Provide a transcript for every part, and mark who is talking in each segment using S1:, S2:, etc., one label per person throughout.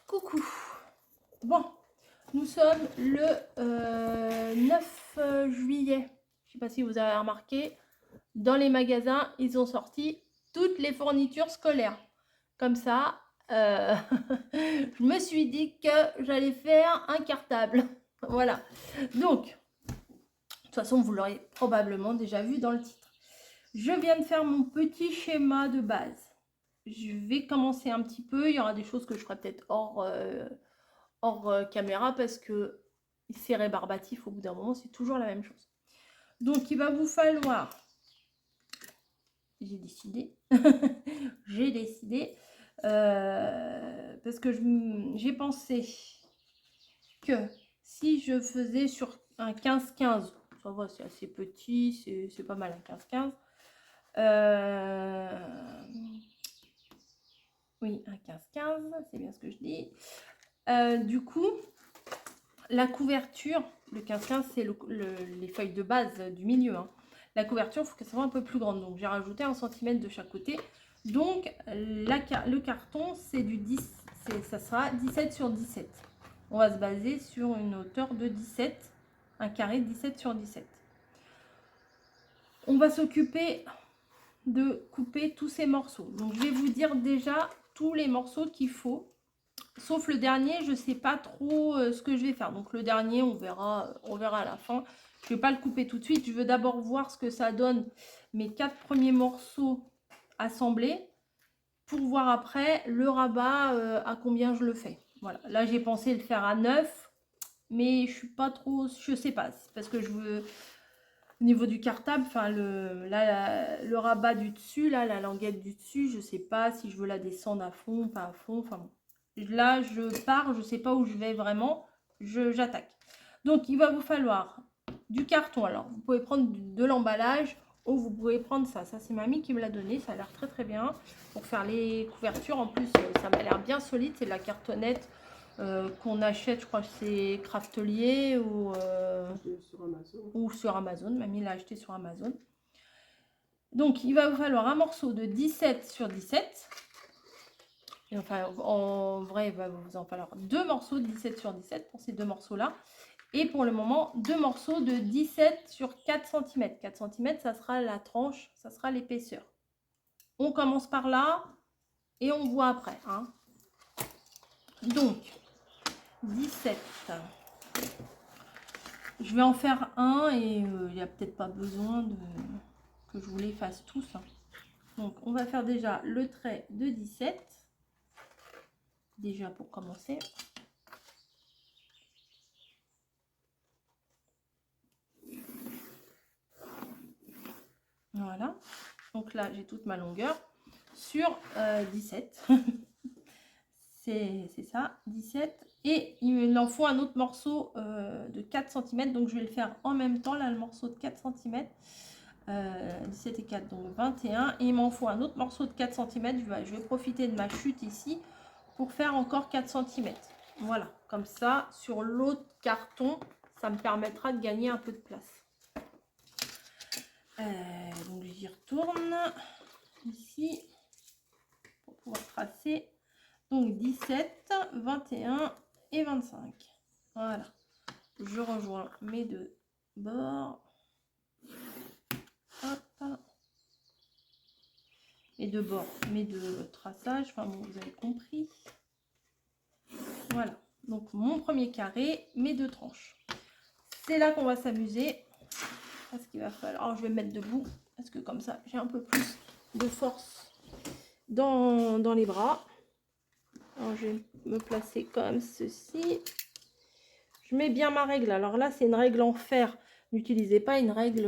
S1: Coucou. Bon, nous sommes le 9 juillet. Je ne sais pas si vous avez remarqué, dans les magasins, ils ont sorti toutes les fournitures scolaires. Comme ça, je me suis dit que j'allais faire un cartable. Voilà. Donc, de toute façon, vous l'aurez probablement déjà vu dans le titre. Je viens de faire mon petit schéma de base. Je vais commencer un petit peu. Il y aura des choses que je ferai peut-être hors caméra parce que c'est rébarbatif au bout d'un moment, c'est toujours la même chose. Donc, il va vous falloir... J'ai décidé. J'ai décidé. Parce que j'ai pensé que si je faisais sur un 15-15, ça va, c'est assez petit, c'est pas mal un 15-15. Oui, un 15-15, c'est bien ce que je dis. Du coup, la couverture, le 15-15, c'est les feuilles de base du milieu. Hein. La couverture, il faut qu'elle soit un peu plus grande. Donc, j'ai rajouté 1 cm de chaque côté. Donc, le carton, c'est du 10, ça sera 17 sur 17. On va se baser sur une hauteur de 17, un carré de 17 sur 17. On va s'occuper de couper tous ces morceaux. Donc, je vais vous dire déjà tous les morceaux qu'il faut. Sauf le dernier, je ne sais pas trop ce que je vais faire. Donc le dernier, on verra à la fin. Je ne vais pas le couper tout de suite. Je veux d'abord voir ce que ça donne mes 4 premiers morceaux assemblés pour voir après le rabat à combien je le fais. Voilà. Là, j'ai pensé le faire à 9, mais je suis pas trop, je sais pas. Parce que je veux au niveau du cartable, enfin le rabat du dessus, là, la languette du dessus, je sais pas si je veux la descendre à fond, pas à fond, enfin bon. Là, je pars, je sais pas où je vais vraiment, j'attaque. Donc, il va vous falloir du carton. Alors, vous pouvez prendre de l'emballage ou vous pouvez prendre ça. Ça, c'est mamie qui me l'a donné. Ça a l'air très, très bien pour faire les couvertures. En plus, ça m'a l'air bien solide. C'est de la cartonnette qu'on achète, je crois que c'est Craftelier ou sur Amazon. Mamie l'a acheté sur Amazon. Donc, il va vous falloir un morceau de 17 sur 17. Et enfin, en vrai, il va vous en falloir 2 morceaux de 17 sur 17 pour ces 2 morceaux-là. Et pour le moment, 2 morceaux de 17 sur 4 cm. 4 cm, ça sera la tranche, ça sera l'épaisseur. On commence par là et on voit après. Hein. Donc, 17. Je vais en faire un et il n'y a peut-être pas besoin que je vous les fasse tous. Hein. Donc, on va faire déjà le trait de 17. Déjà pour commencer. Voilà. Donc là, j'ai toute ma longueur sur 17. C'est ça, 17. Et il en faut un autre morceau de 4 cm. Donc, je vais le faire en même temps. Là, le morceau de 4 cm. 17 et 4, donc 21. Et il m'en faut un autre morceau de 4 cm. Je vais profiter de ma chute ici pour faire encore 4 cm. Voilà, comme ça, sur l'autre carton, ça me permettra de gagner un peu de place. Donc, j'y retourne ici pour pouvoir tracer. Donc, 17, 21 et 25. Voilà. Je rejoins mes deux bords. Hop. Mes deux bords, mes deux traçages. Enfin, bon, vous avez compris. Voilà. Donc, mon premier carré, mes deux tranches. C'est là qu'on va s'amuser. Parce qu'il va falloir... Alors, je vais me mettre debout. Parce que comme ça, j'ai un peu plus de force dans les bras. Alors, je vais me placer comme ceci. Je mets bien ma règle. Alors là, c'est une règle en fer. N'utilisez pas une règle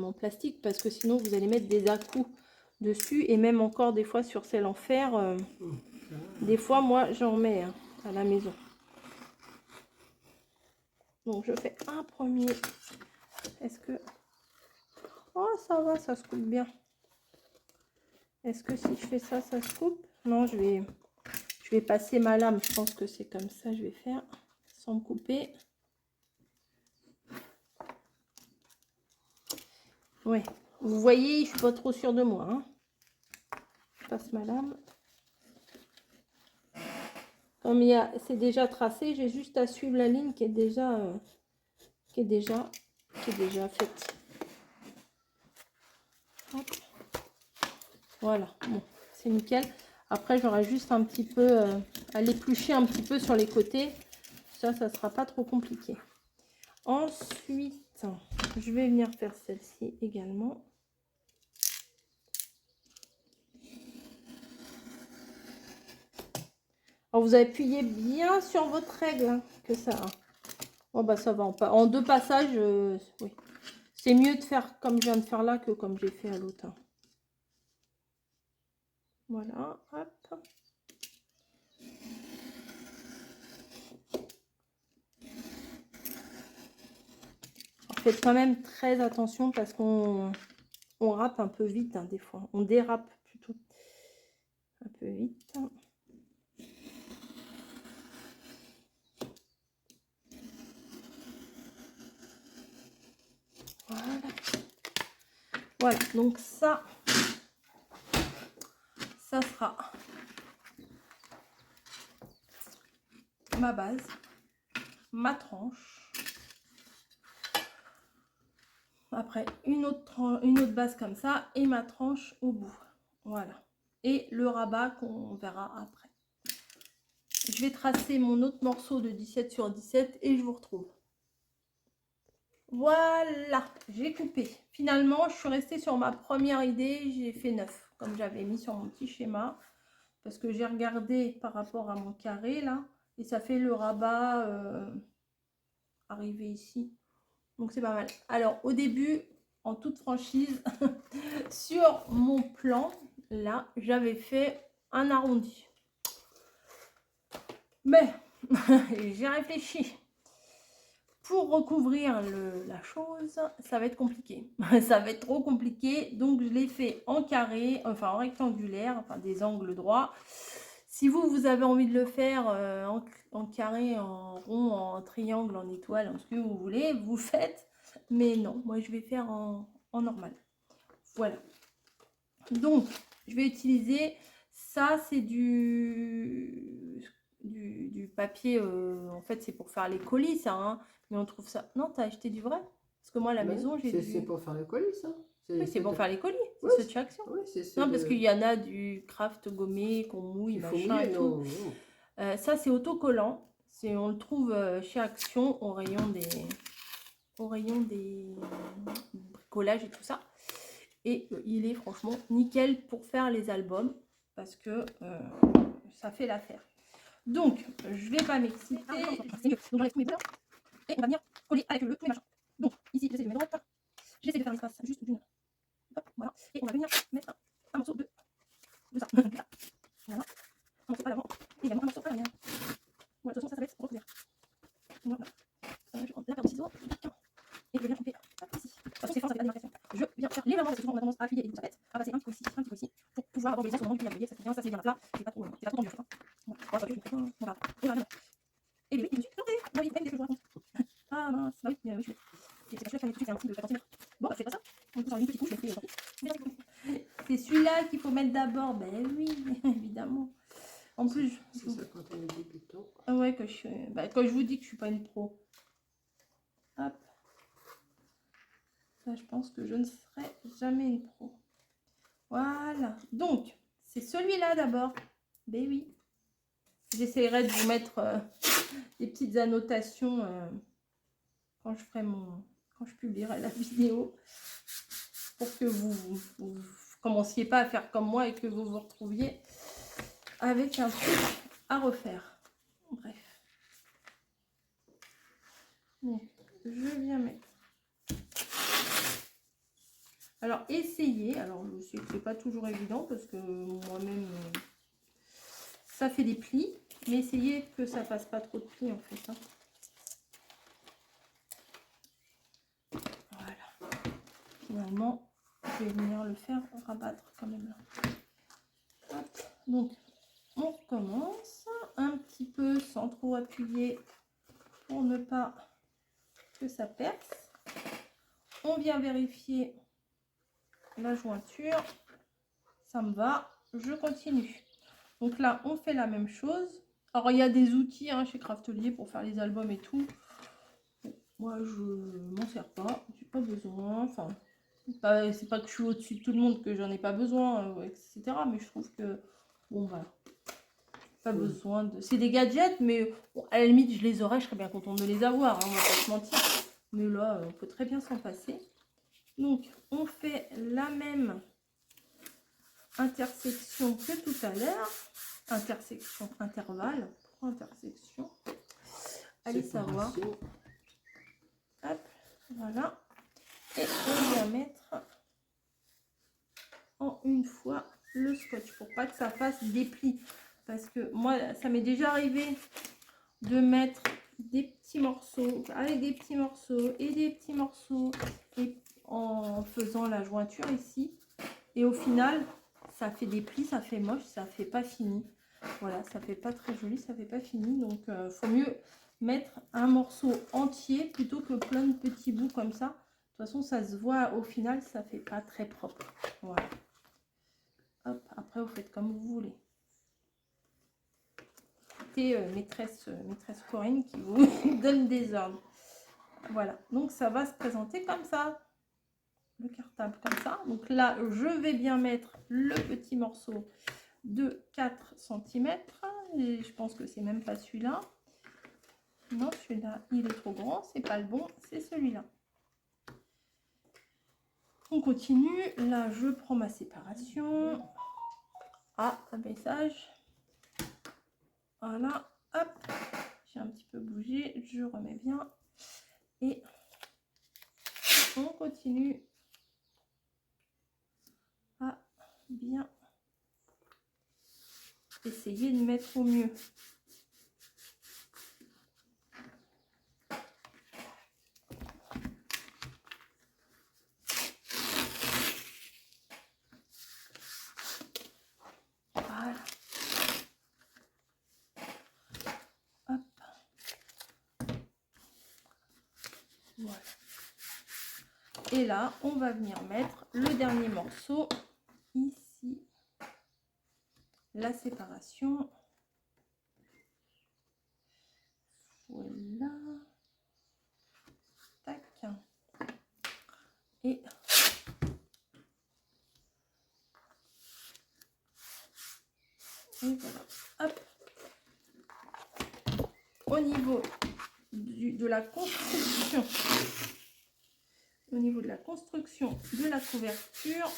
S1: en plastique parce que sinon, vous allez mettre des à-coups dessus. Et même encore des fois sur celle en fer. Des fois, moi, j'en mets à la maison. Donc, je fais un premier. Est-ce que... Oh, ça va, ça se coupe bien. Est-ce que si je fais ça, ça se coupe? Non, je vais passer ma lame. Je pense que c'est comme ça je vais faire. Sans me couper. Ouais. Vous voyez, je suis pas trop sûre de moi. Hein. Je passe ma lame. Non, mais c'est déjà tracé. J'ai juste à suivre la ligne qui est déjà faite. Hop. Voilà, bon, c'est nickel. Après, j'aurai juste un petit peu à l'éplucher un petit peu sur les côtés. Ça sera pas trop compliqué. Ensuite, je vais venir faire celle-ci également. Alors, vous appuyez bien sur votre règle, hein, que ça. Bon, bah ça va. En 2 passages, oui. C'est mieux de faire comme je viens de faire là que comme j'ai fait à l'autre. Hein. Voilà, hop. Faites quand même très attention parce qu'on râpe un peu vite, hein, des fois. On dérape plutôt un peu vite. Voilà. Voilà, donc ça sera ma base, ma tranche. Après, une autre base comme ça et ma tranche au bout. Voilà. Et le rabat qu'on verra après. Je vais tracer mon autre morceau de 17 sur 17 et je vous retrouve. Voilà, j'ai coupé. Finalement, je suis restée sur ma première idée. J'ai fait 9, comme j'avais mis sur mon petit schéma. Parce que j'ai regardé par rapport à mon carré, là. Et ça fait le rabat arrivé ici. Donc, c'est pas mal. Alors, au début, en toute franchise, sur mon plan, là, j'avais fait un arrondi. Mais, j'ai réfléchi. Pour recouvrir la chose, ça va être compliqué. Ça va être trop compliqué. Donc, je l'ai fait en carré, enfin en rectangulaire, enfin des angles droits. Si vous avez envie de le faire en carré, en rond, en triangle, en étoile, en ce que vous voulez, vous faites. Mais non, moi, je vais faire en normal. Voilà. Donc, je vais utiliser ça, c'est du papier. En fait, c'est pour faire les colis, ça. Hein. Mais on trouve ça. Non, t'as acheté du vrai? Parce que moi, à la maison, j'ai
S2: C'est pour faire les colis, ça.
S1: Oui, c'est pour faire les colis. C'est
S2: ouais,
S1: ce action.
S2: Oui,
S1: Non, parce qu'il y en a du craft gommé qu'on mouille, machin et tout. Non. Ça, c'est autocollant. On le trouve chez Action au rayon des bricolages et tout ça. Et il est franchement nickel pour faire les albums parce que ça fait l'affaire. Donc, je vais pas m'exciter. Donc, j'enlève tous mes bords et on va venir coller avec le tous les machins. Donc, ici, j'essaie de mettre droite. J'essaie de faire l'espace juste d'une. Hop, voilà. Et on va venir mettre un morceau de ça. Voilà. Un morceau à l'avant et également un morceau à l'arrière. Voilà, de toute façon, ça va être recouvert. Voilà. Je vais prendre la paire de ciseaux et je vais venir couper ici. De toute façon, c'est fort, ça fait l'animation. Je viens faire légèrement parce que souvent on a tendance à appuyer et donc ça pète. À passer un petit peu ici, pour pouvoir avoir le geste au moment du pliage. Ça c'est bien, ça c'est bien à plat. C'est pas trop tendu en fait. Voilà, ça fait on va. Et voilà. Et oui, je me suis plantée. Bah oui, dès que je vous raconte. Ah mince, bah oui, je suis. C'est pas celui-là qui c'est un petit de 50 cm. Bon, bah je fais pas ça. On peut faire une petite couche, mais c'est celui-là qu'il faut mettre d'abord. Ben oui, évidemment. En plus,
S2: c'est ça quand on est débutant.
S1: Ah ouais, que quand je vous dis que je suis pas une pro. Hop. Ça, je pense que je ne serai jamais une pro. Voilà. Donc, c'est celui-là d'abord. Ben oui. J'essaierai de vous mettre des petites annotations quand je publierai la vidéo pour que vous commenciez pas à faire comme moi et que vous vous retrouviez avec un truc à refaire. Bref. Donc, je viens mettre. Alors, essayez. Alors, je sais que c'est pas toujours évident parce que moi-même, ça fait des plis. Mais essayez que ça fasse pas trop de plis en fait. Hein. Voilà. Finalement, je vais venir le faire rabattre quand même là. Hop. Donc, on recommence un petit peu sans trop appuyer pour ne pas que ça perce. On vient vérifier la jointure. Ça me va. Je continue. Donc là, on fait la même chose Alors, il y a des outils hein, chez Craftelier pour faire les albums et tout. Bon, moi, je m'en sers pas. J'ai pas besoin. Enfin, c'est pas que je suis au-dessus de tout le monde, que j'en ai pas besoin, etc. Mais je trouve que, bon, voilà. Pas besoin de... C'est des gadgets, mais bon, à la limite, je les aurais, je serais bien contente de les avoir. Hein, on va pas se mentir. Mais là, on peut très bien s'en passer. Donc, on fait la même intersection que tout à l'heure. Intersection, intervalle. Pourquoi intersection? Allez savoir. Hop, voilà. Et on vient mettre en une fois le scotch pour pas que ça fasse des plis. Parce que moi, ça m'est déjà arrivé de mettre des petits morceaux avec des petits morceaux et des petits morceaux et en faisant la jointure ici. Et au final, ça fait des plis, ça fait moche, ça fait pas fini. Voilà, ça fait pas très joli, ça fait pas fini. Donc, faut mieux mettre un morceau entier plutôt que plein de petits bouts comme ça. De toute façon, ça se voit au final, ça fait pas très propre. Voilà. Hop, après, vous faites comme vous voulez. C'était maîtresse Corinne qui vous donne des ordres. Voilà, donc ça va se présenter comme ça. Le cartable comme ça. Donc là, je vais bien mettre le petit morceau de 4 cm. Et je pense que c'est même pas celui-là. Non, celui-là, il est trop grand. C'est pas le bon, c'est celui-là. On continue. Là, je prends ma séparation. Ah, un message. Voilà. Hop. J'ai un petit peu bougé. Je remets bien. Et on continue à bien essayer de mettre au mieux. Voilà. Hop. Voilà. Et là, on va venir mettre le dernier morceau ici. La séparation. Voilà. Tac. Et voilà. Hop. Au niveau de la construction, de la couverture,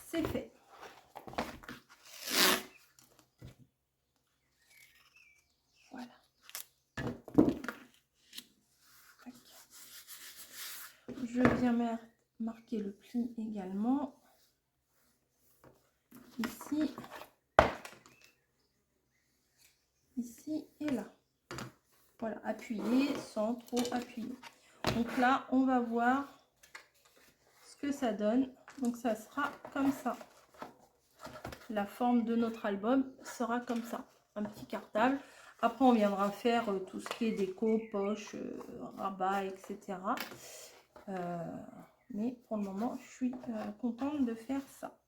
S1: c'est fait. Voilà. Tac. Je viens marquer le pli également. Ici. Ici et là. Voilà, appuyer sans trop appuyer. Donc là, on va voir ce que ça donne. Donc ça sera comme ça. La forme de notre album sera comme ça. Un petit cartable. Après, on viendra faire tout ce qui est déco, poche, rabat, etc. Mais pour le moment, je suis contente de faire ça.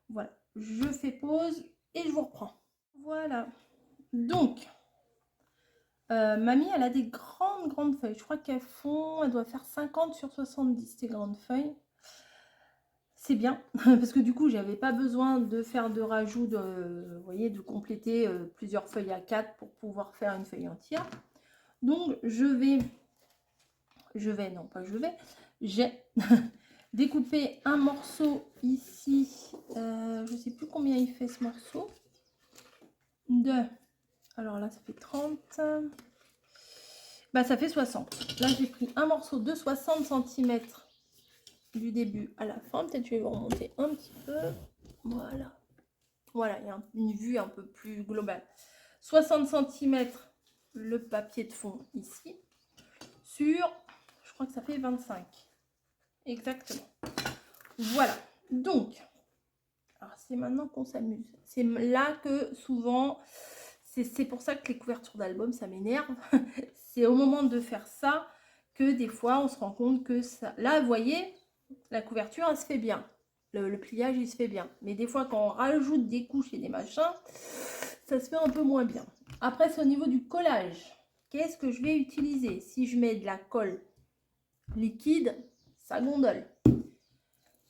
S1: Voilà, je fais pause et je vous reprends. Voilà. Donc, mamie, elle a des grandes feuilles. Je crois qu'elles doivent faire 50 sur 70, ces grandes feuilles. C'est bien, parce que du coup, j'avais pas besoin de faire de rajout, vous voyez, de compléter plusieurs feuilles à 4 pour pouvoir faire une feuille entière. Donc, j'ai découpé un morceau ici. Je sais plus combien il fait ce morceau. Alors là, ça fait 30. Bah, ça fait 60. Là, j'ai pris un morceau de 60 cm du début à la fin. Peut-être que je vais vous remonter un petit peu. Voilà. Voilà, il y a une vue un peu plus globale. 60 cm le papier de fond ici. Sur, je crois que ça fait 25. Exactement. Voilà. Donc, alors c'est maintenant qu'on s'amuse. C'est là que souvent... C'est pour ça que les couvertures d'albums, ça m'énerve. C'est au moment de faire ça que des fois, on se rend compte que ça... Là, vous voyez, la couverture, elle se fait bien. Le pliage, il se fait bien. Mais des fois, quand on rajoute des couches et des machins, ça se fait un peu moins bien. Après, c'est au niveau du collage. Qu'est-ce que je vais utiliser? Si je mets de la colle liquide, ça gondole.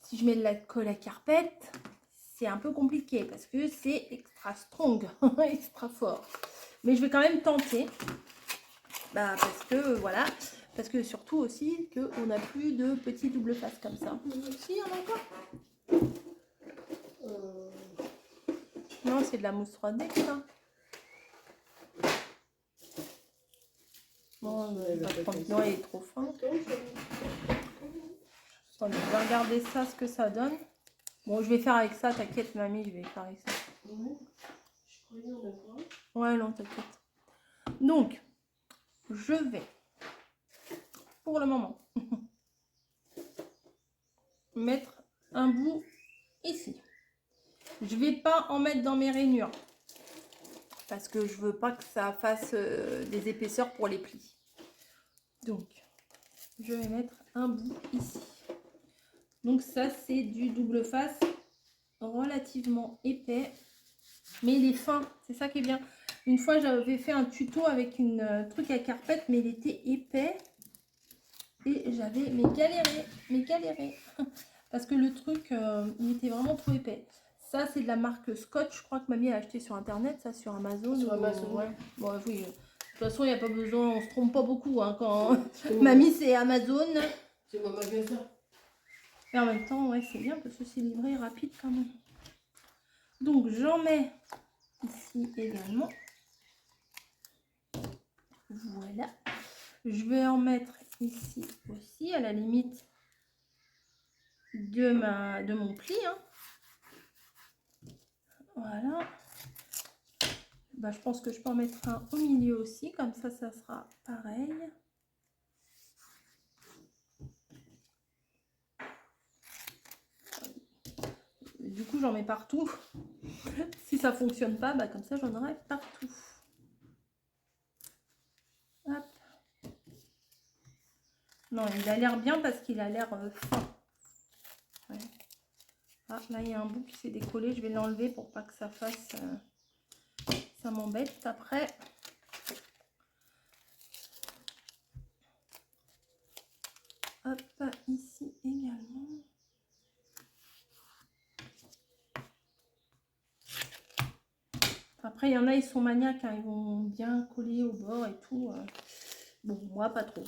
S1: Si je mets de la colle à carpette, c'est un peu compliqué parce que c'est extra strong, extra fort. Mais je vais quand même tenter. Parce que voilà, parce que surtout aussi qu'on n'a plus de petits double face comme ça. Si, il y en a encore. Non, c'est de la mousse 3D ça. Bon, non, il est trop fin. Attendez, je vais regarder ça, ce que ça donne. Bon, je vais faire avec ça, t'inquiète mamie, je vais faire avec ça.
S2: Ouais, je croyais en avoir.
S1: Ouais, non, t'inquiète. Donc, je vais, pour le moment, mettre un bout ici. Je vais pas en mettre dans mes rainures parce que je veux pas que ça fasse des épaisseurs pour les plis. Donc, je vais mettre un bout ici. Donc ça, c'est du double face relativement épais, mais il est fin. C'est ça qui est bien. Une fois, j'avais fait un tuto avec une truc à carpette, mais il était épais et j'avais galéré parce que le truc, il était vraiment trop épais. Ça, c'est de la marque Scotch. Je crois que mamie a acheté sur internet, ça sur Amazon.
S2: Sur Amazon.
S1: Ouais. Bon, oui. De toute façon, il n'y a pas besoin, on se trompe pas beaucoup hein, quand mamie c'est Amazon.
S2: C'est mon magasin.
S1: Et en même temps, ouais, c'est bien parce que c'est livré rapide quand même. Donc, j'en mets ici également. Voilà. Je vais en mettre ici aussi, à la limite de mon pli. Hein. Voilà. Bah, je pense que je peux en mettre un au milieu aussi, comme ça sera pareil. Du coup, j'en mets partout. Si ça fonctionne pas, bah, comme ça, j'en aurai partout. Hop. Non, il a l'air bien parce qu'il a l'air fin. Ouais. Ah, là, il y a un bout qui s'est décollé. Je vais l'enlever pour pas que ça fasse... ça m'embête après. Hop, ici également. Après, il y en a, ils sont maniaques, hein, ils vont bien coller au bord et tout. Bon, moi, pas trop.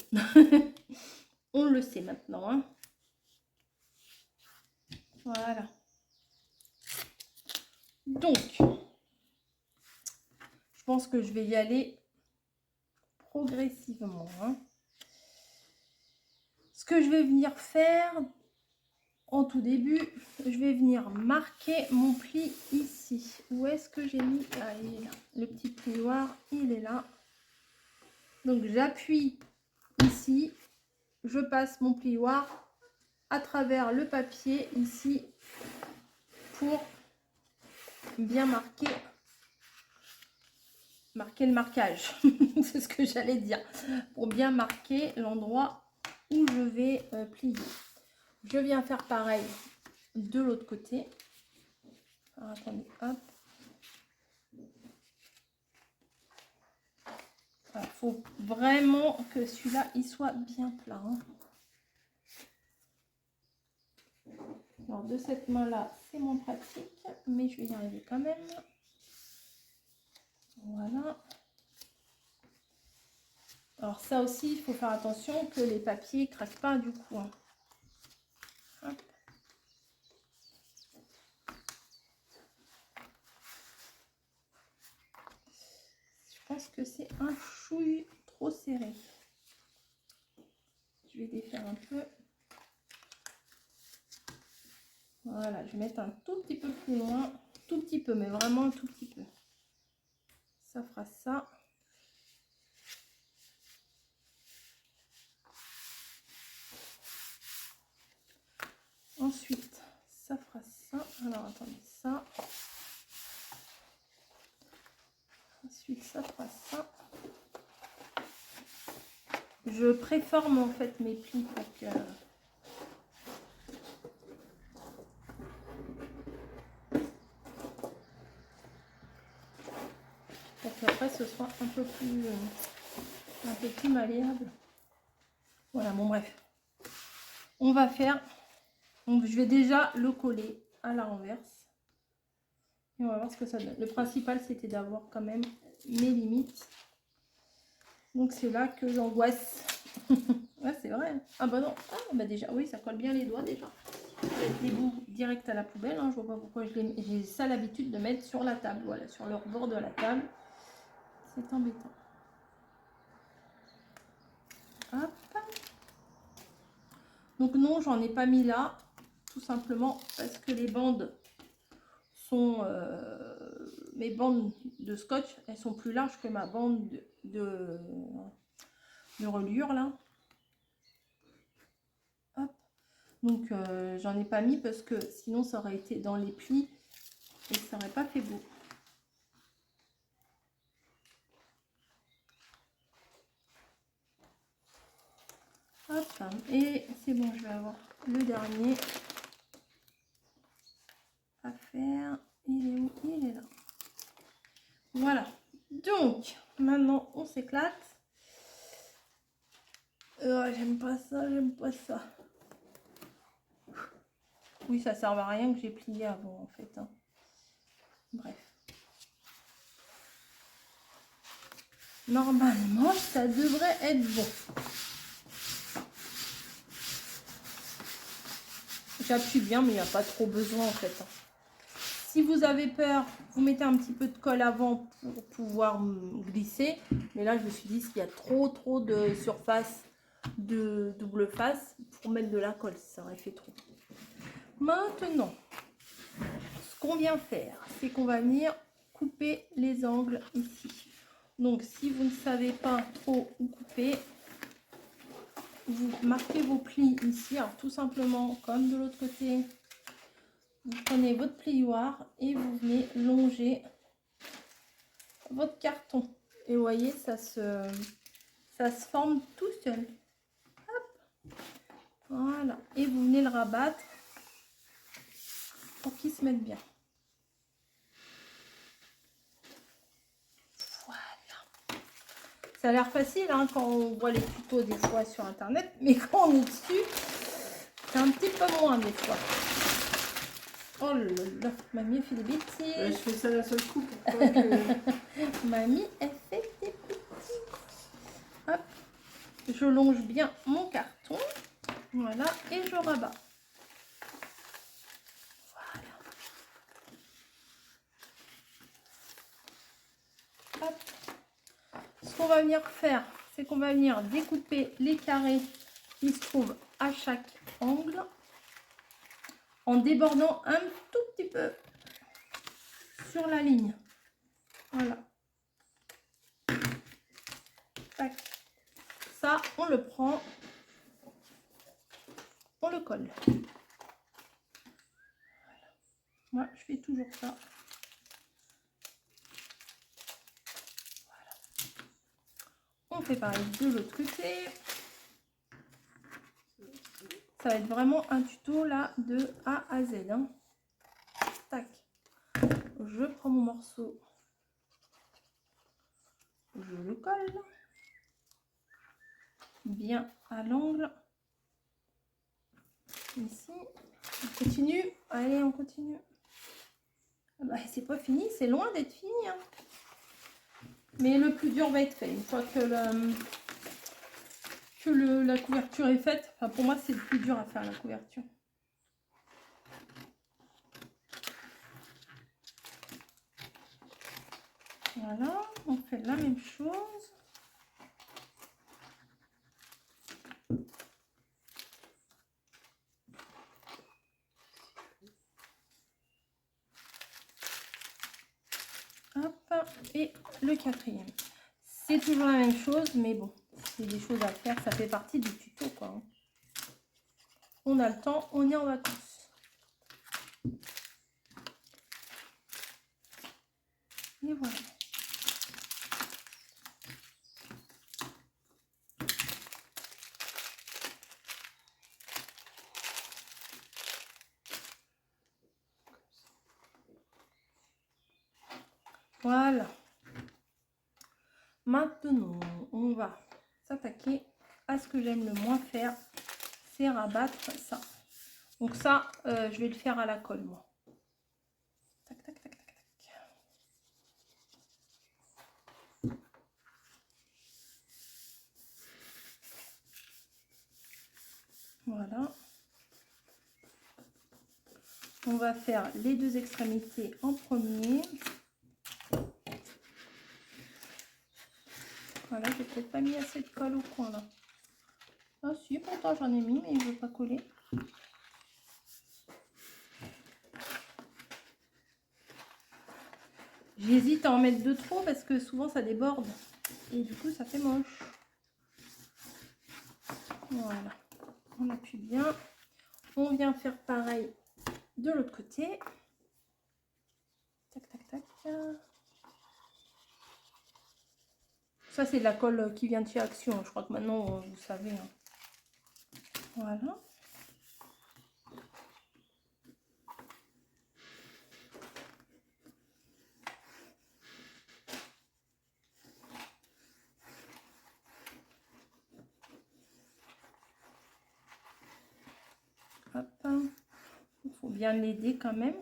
S1: On le sait maintenant. Hein. Voilà. Donc, je pense que je vais y aller progressivement. Hein. Ce que je vais venir faire en tout début, je vais venir marquer mon pli ici. Où est-ce que j'ai mis? Ah, il est là. Le petit plioir, il est là. Donc, j'appuie ici. Je passe mon plioir à travers le papier ici pour bien marquer le marquage. C'est ce que j'allais dire. Pour bien marquer l'endroit où je vais plier. Je viens faire pareil de l'autre côté. Alors, attendez, hop. Il faut vraiment que celui-là, il soit bien plat. Hein. Alors, de cette main-là, c'est moins pratique, mais je vais y arriver quand même. Voilà. Alors, ça aussi, il faut faire attention que les papiers ne craquent pas du coup. Hein. Hop. Je pense que c'est un chouille trop serré. Je vais défaire un peu. Voilà, je vais mettre un tout petit peu plus loin. Tout petit peu, mais vraiment un tout petit peu. Ça fera ça. Ensuite, ça fera ça. Alors, attendez, ça. Ensuite, ça fera ça. Je préforme en fait mes plis pour que... un peu plus malléable. Voilà, bon bref. On va faire, donc je vais déjà le coller à la renverse. Et on va voir ce que ça donne. Le principal, c'était d'avoir quand même mes limites. Donc c'est là que j'angoisse. Ouais, c'est vrai. Ah bah non. Ah bah déjà, oui, ça colle bien les doigts déjà. Les bouts direct à la poubelle. Hein. Je vois pas pourquoi j'ai ça l'habitude de mettre sur la table. Voilà, sur le bord de la table. C'est embêtant. Hop. Donc non, j'en ai pas mis là. Tout simplement parce que les bandes sont... mes bandes de scotch, elles sont plus larges que ma bande de reliure là. Hop. Donc j'en ai pas mis parce que sinon ça aurait été dans les plis et ça aurait pas fait beau. Hop, et c'est bon, je vais avoir le dernier à faire. Il est où? Il est là. Voilà. Donc maintenant on s'éclate. J'aime pas ça, j'aime pas ça. Oui, ça sert à rien que j'ai plié avant en fait. Hein. Bref. Normalement, ça devrait être bon. J'appuie bien, mais il n'y a pas trop besoin en fait. Si vous avez peur, vous mettez un petit peu de colle avant pour pouvoir glisser. Mais là, je me suis dit, s'il y a trop de surface de double face, pour mettre de la colle, ça aurait fait trop. Maintenant, ce qu'on vient faire, c'est qu'on va venir couper les angles ici. Donc, si vous ne savez pas trop où couper, vous marquez vos plis ici. Alors, tout simplement, comme de l'autre côté, vous prenez votre plioir et vous venez longer votre carton. Et vous voyez, ça se forme tout seul. Hop. Voilà. Et vous venez le rabattre pour qu'il se mette bien. Voilà. Ça a l'air facile hein, quand on voit les tutos des fois sur internet, mais quand on est dessus, c'est un petit peu moins des fois. Oh là là, mamie, elle fait des bêtises.
S2: Je fais ça d'un seul coup pour pas que...
S1: Mamie, elle fait des bêtises. Hop. Je longe bien mon carton. Voilà. Et je rabats. Voilà. Hop. Ce qu'on va venir faire, c'est qu'on va venir découper les carrés qui se trouvent à chaque angle en débordant un tout petit peu sur la ligne. Voilà. Tac. Ça, on le prend, on le colle. Voilà. Moi, je fais toujours ça. Voilà. On fait pareil de l'autre côté. Ça va être vraiment un tuto là de A à Z. Hein. Tac. Je prends mon morceau. Je le colle. Bien à l'angle. Ici. On continue. Allez, on continue. Ah bah, c'est pas fini. C'est loin d'être fini. Hein. Mais le plus dur va être fait. Une fois que la couverture est faite. Enfin, pour moi, c'est le plus dur à faire, la couverture. Voilà, on fait la même chose. Hop, et le quatrième. C'est toujours la même chose, mais bon, c'est des choses à faire, ça fait partie du tuto, quoi. On a le temps, on est en vacances. Et voilà. Voilà. maintenant, on va s'attaquer à ce que j'aime le moins faire, c'est rabattre ça. Donc ça, je vais le faire à la colle, moi. Tac, tac, tac, tac, tac. Voilà. On va faire les deux extrémités en premier. Voilà, j'ai peut-être pas mis assez de colle au coin là. Ah si, pourtant j'en ai mis, mais il veut pas coller. J'hésite à en mettre de trop parce que souvent ça déborde. Et du coup ça fait moche. Voilà. On appuie bien. On vient faire pareil de l'autre côté. Tac, tac, tac. Ça, c'est de la colle qui vient de chez Action. Je crois que maintenant, vous savez. Hein. Voilà. Hop. Il faut bien l'aider quand même.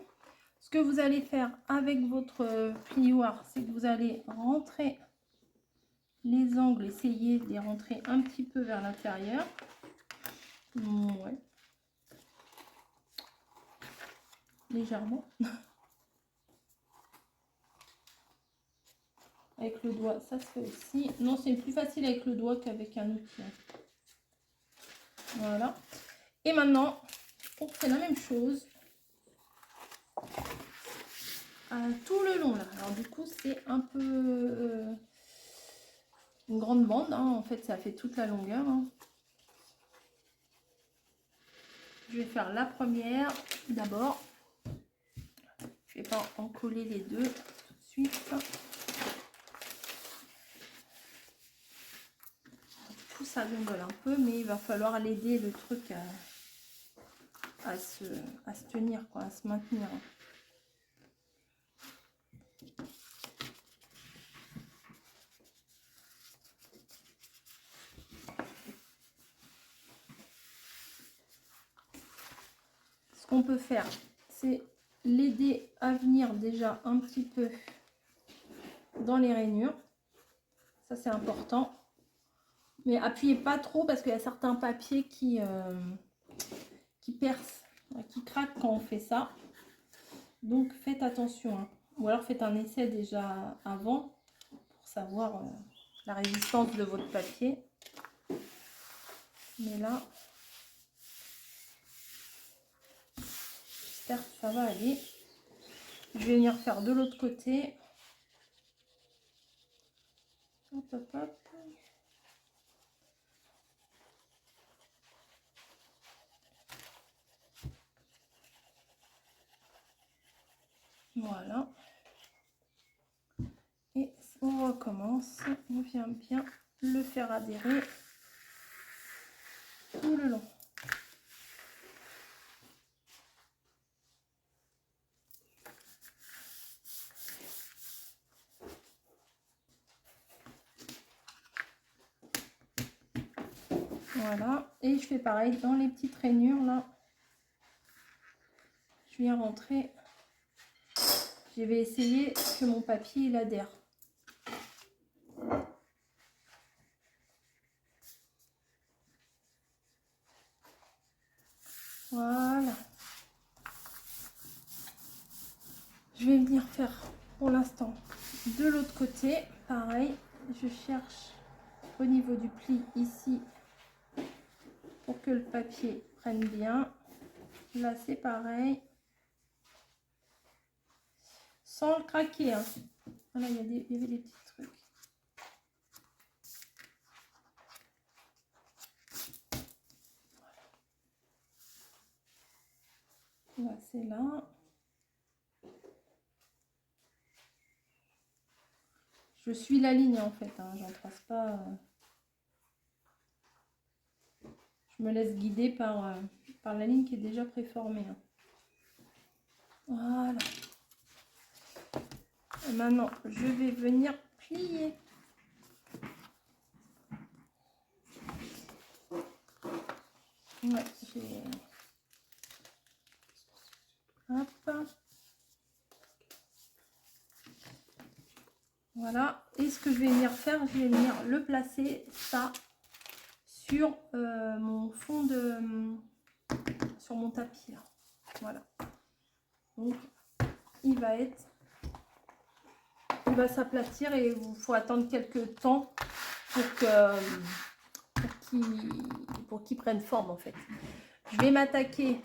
S1: Ce que vous allez faire avec votre plioir, c'est que vous allez rentrer les angles, essayer de les rentrer un petit peu vers l'intérieur. Ouais. Légèrement. Avec le doigt, ça se fait aussi. Non, c'est plus facile avec le doigt qu'avec un outil. Voilà. Et maintenant, on fait la même chose. Tout le long là. Alors du coup, c'est un peu une grande bande. Hein. En fait, ça fait toute la longueur. Hein. Je vais faire la première d'abord. Je vais pas en coller les deux tout de suite. Tout ça gondole un peu, mais il va falloir l'aider le truc à se tenir, quoi, à se maintenir. Ce qu'on peut faire, c'est l'aider à venir déjà un petit peu dans les rainures. Ça, c'est important. Mais appuyez pas trop parce qu'il y a certains papiers qui percent, qui craquent quand on fait ça. Donc, faites attention. Hein. Ou alors, faites un essai déjà avant pour savoir la résistance de votre papier. Mais là, j'espère que ça va aller. Je vais venir faire de l'autre côté. Hop, hop, hop. Voilà. Et on recommence. On vient bien le faire adhérer tout le long. Voilà. Et je fais pareil dans les petites rainures là. Je viens rentrer. Je vais essayer que mon papier il adhère. Voilà. Je vais venir faire pour l'instant de l'autre côté. Pareil, je cherche au niveau du pli ici pour que le papier prenne bien. Là, c'est pareil. Sans le craquer. Hein. Voilà, il y avait des petits trucs. Là, c'est là. Je suis la ligne en fait. Hein. J'en trace pas. Je me laisse guider par la ligne qui est déjà préformée. Hein. Voilà. Et maintenant, je vais venir plier Ouais, j'ai... Hop. Voilà. Et ce que je vais venir faire, je vais venir le placer, ça, sur mon fond de... sur mon tapis, là. Voilà. Donc, il va s'aplatir et il faut attendre quelques temps pour qu'il prenne forme, en fait. Je vais m'attaquer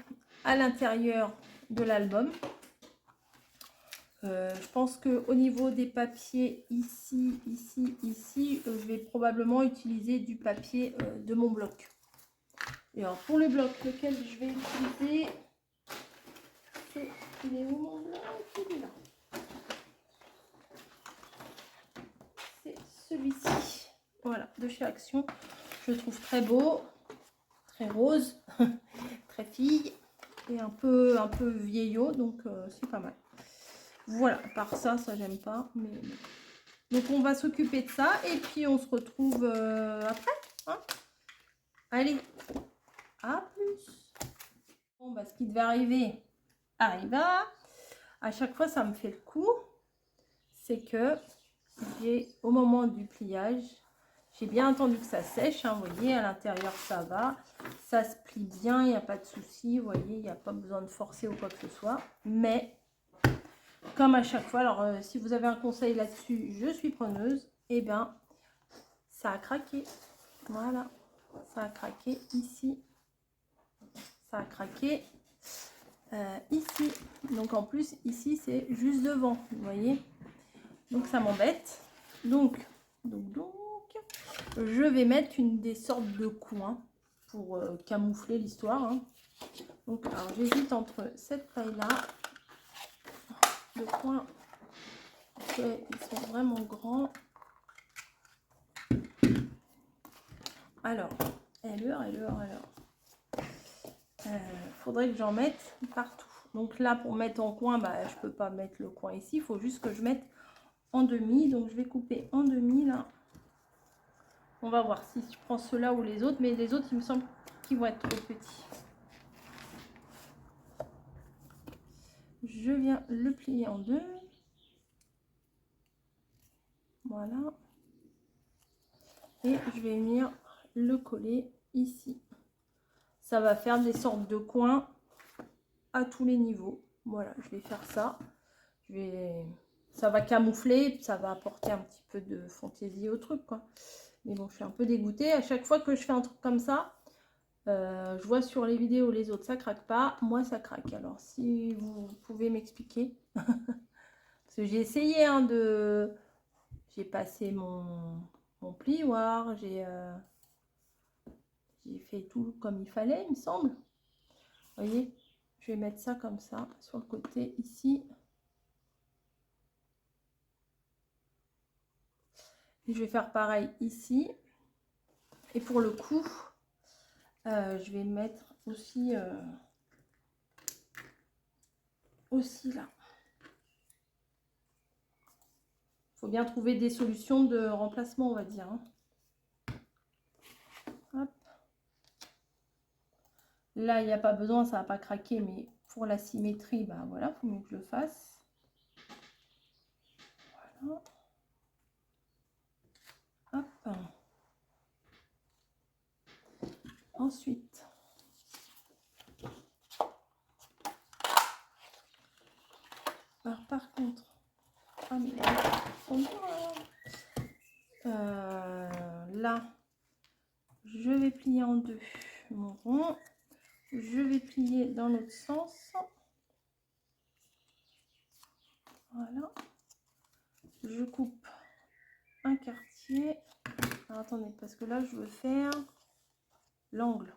S1: à l'intérieur de l'album. Je pense qu'au niveau des papiers, ici, je vais probablement utiliser du papier de mon bloc. Et alors, pour le bloc, lequel je vais utiliser, c'est... Il est où mon bloc? Il est là. C'est celui-ci. Voilà, de chez Action. Je le trouve très beau, très rose, très fille et un peu vieillot, donc c'est pas mal. Voilà, par ça j'aime pas. Mais... Donc on va s'occuper de ça et puis on se retrouve après. Hein, allez, à plus. Bon, bah, ce qui devait arriver arriva. À chaque fois, ça me fait le coup. C'est que au moment du pliage, j'ai bien attendu que ça sèche. Hein, vous voyez, à l'intérieur, ça va. Ça se plie bien, il n'y a pas de souci. Vous voyez, il n'y a pas besoin de forcer ou quoi que ce soit. Mais... comme à chaque fois, alors si vous avez un conseil là-dessus, je suis preneuse. Et bien, ça a craqué. Voilà, ça a craqué ici. Ça a craqué ici. Donc en plus, ici, c'est juste devant, vous voyez. Donc ça m'embête. Donc, je vais mettre des sortes de coins pour camoufler l'histoire. Hein. Donc, alors j'hésite entre cette taille-là, de coins. Ils sont vraiment grands. Alors, faudrait que j'en mette partout. Donc là, pour mettre en coin, bah, je peux pas mettre le coin ici. Il faut juste que je mette en demi. Donc je vais couper en demi là. On va voir si je prends ceux-là ou les autres. Mais les autres, il me semble qu'ils vont être trop petits. Je viens le plier en deux. Voilà. Et je vais venir le coller ici. Ça va faire des sortes de coins à tous les niveaux. Voilà, je vais faire ça. Ça va camoufler, ça va apporter un petit peu de fantaisie au truc, quoi. Mais bon, je suis un peu dégoûtée. À chaque fois que je fais un truc comme ça, je vois sur les vidéos les autres, ça craque pas. Moi, ça craque. Alors, si vous pouvez m'expliquer. Parce que j'ai essayé j'ai passé mon plioir, j'ai fait tout comme il fallait, il me semble. Vous voyez, je vais mettre ça comme ça, sur le côté ici. Et je vais faire pareil ici. Et pour le coup, je vais mettre aussi là. Il faut bien trouver des solutions de remplacement, on va dire. Hein. Hop. Là, il n'y a pas besoin, ça va pas craquer, mais pour la symétrie, bah voilà, il faut mieux que je le fasse. Voilà. Hop. Ensuite, alors par contre, ah mais là, je vais plier en deux mon rond. Je vais plier dans l'autre sens. Voilà. Je coupe un quartier. Alors, attendez, parce que là, je veux faire l'angle.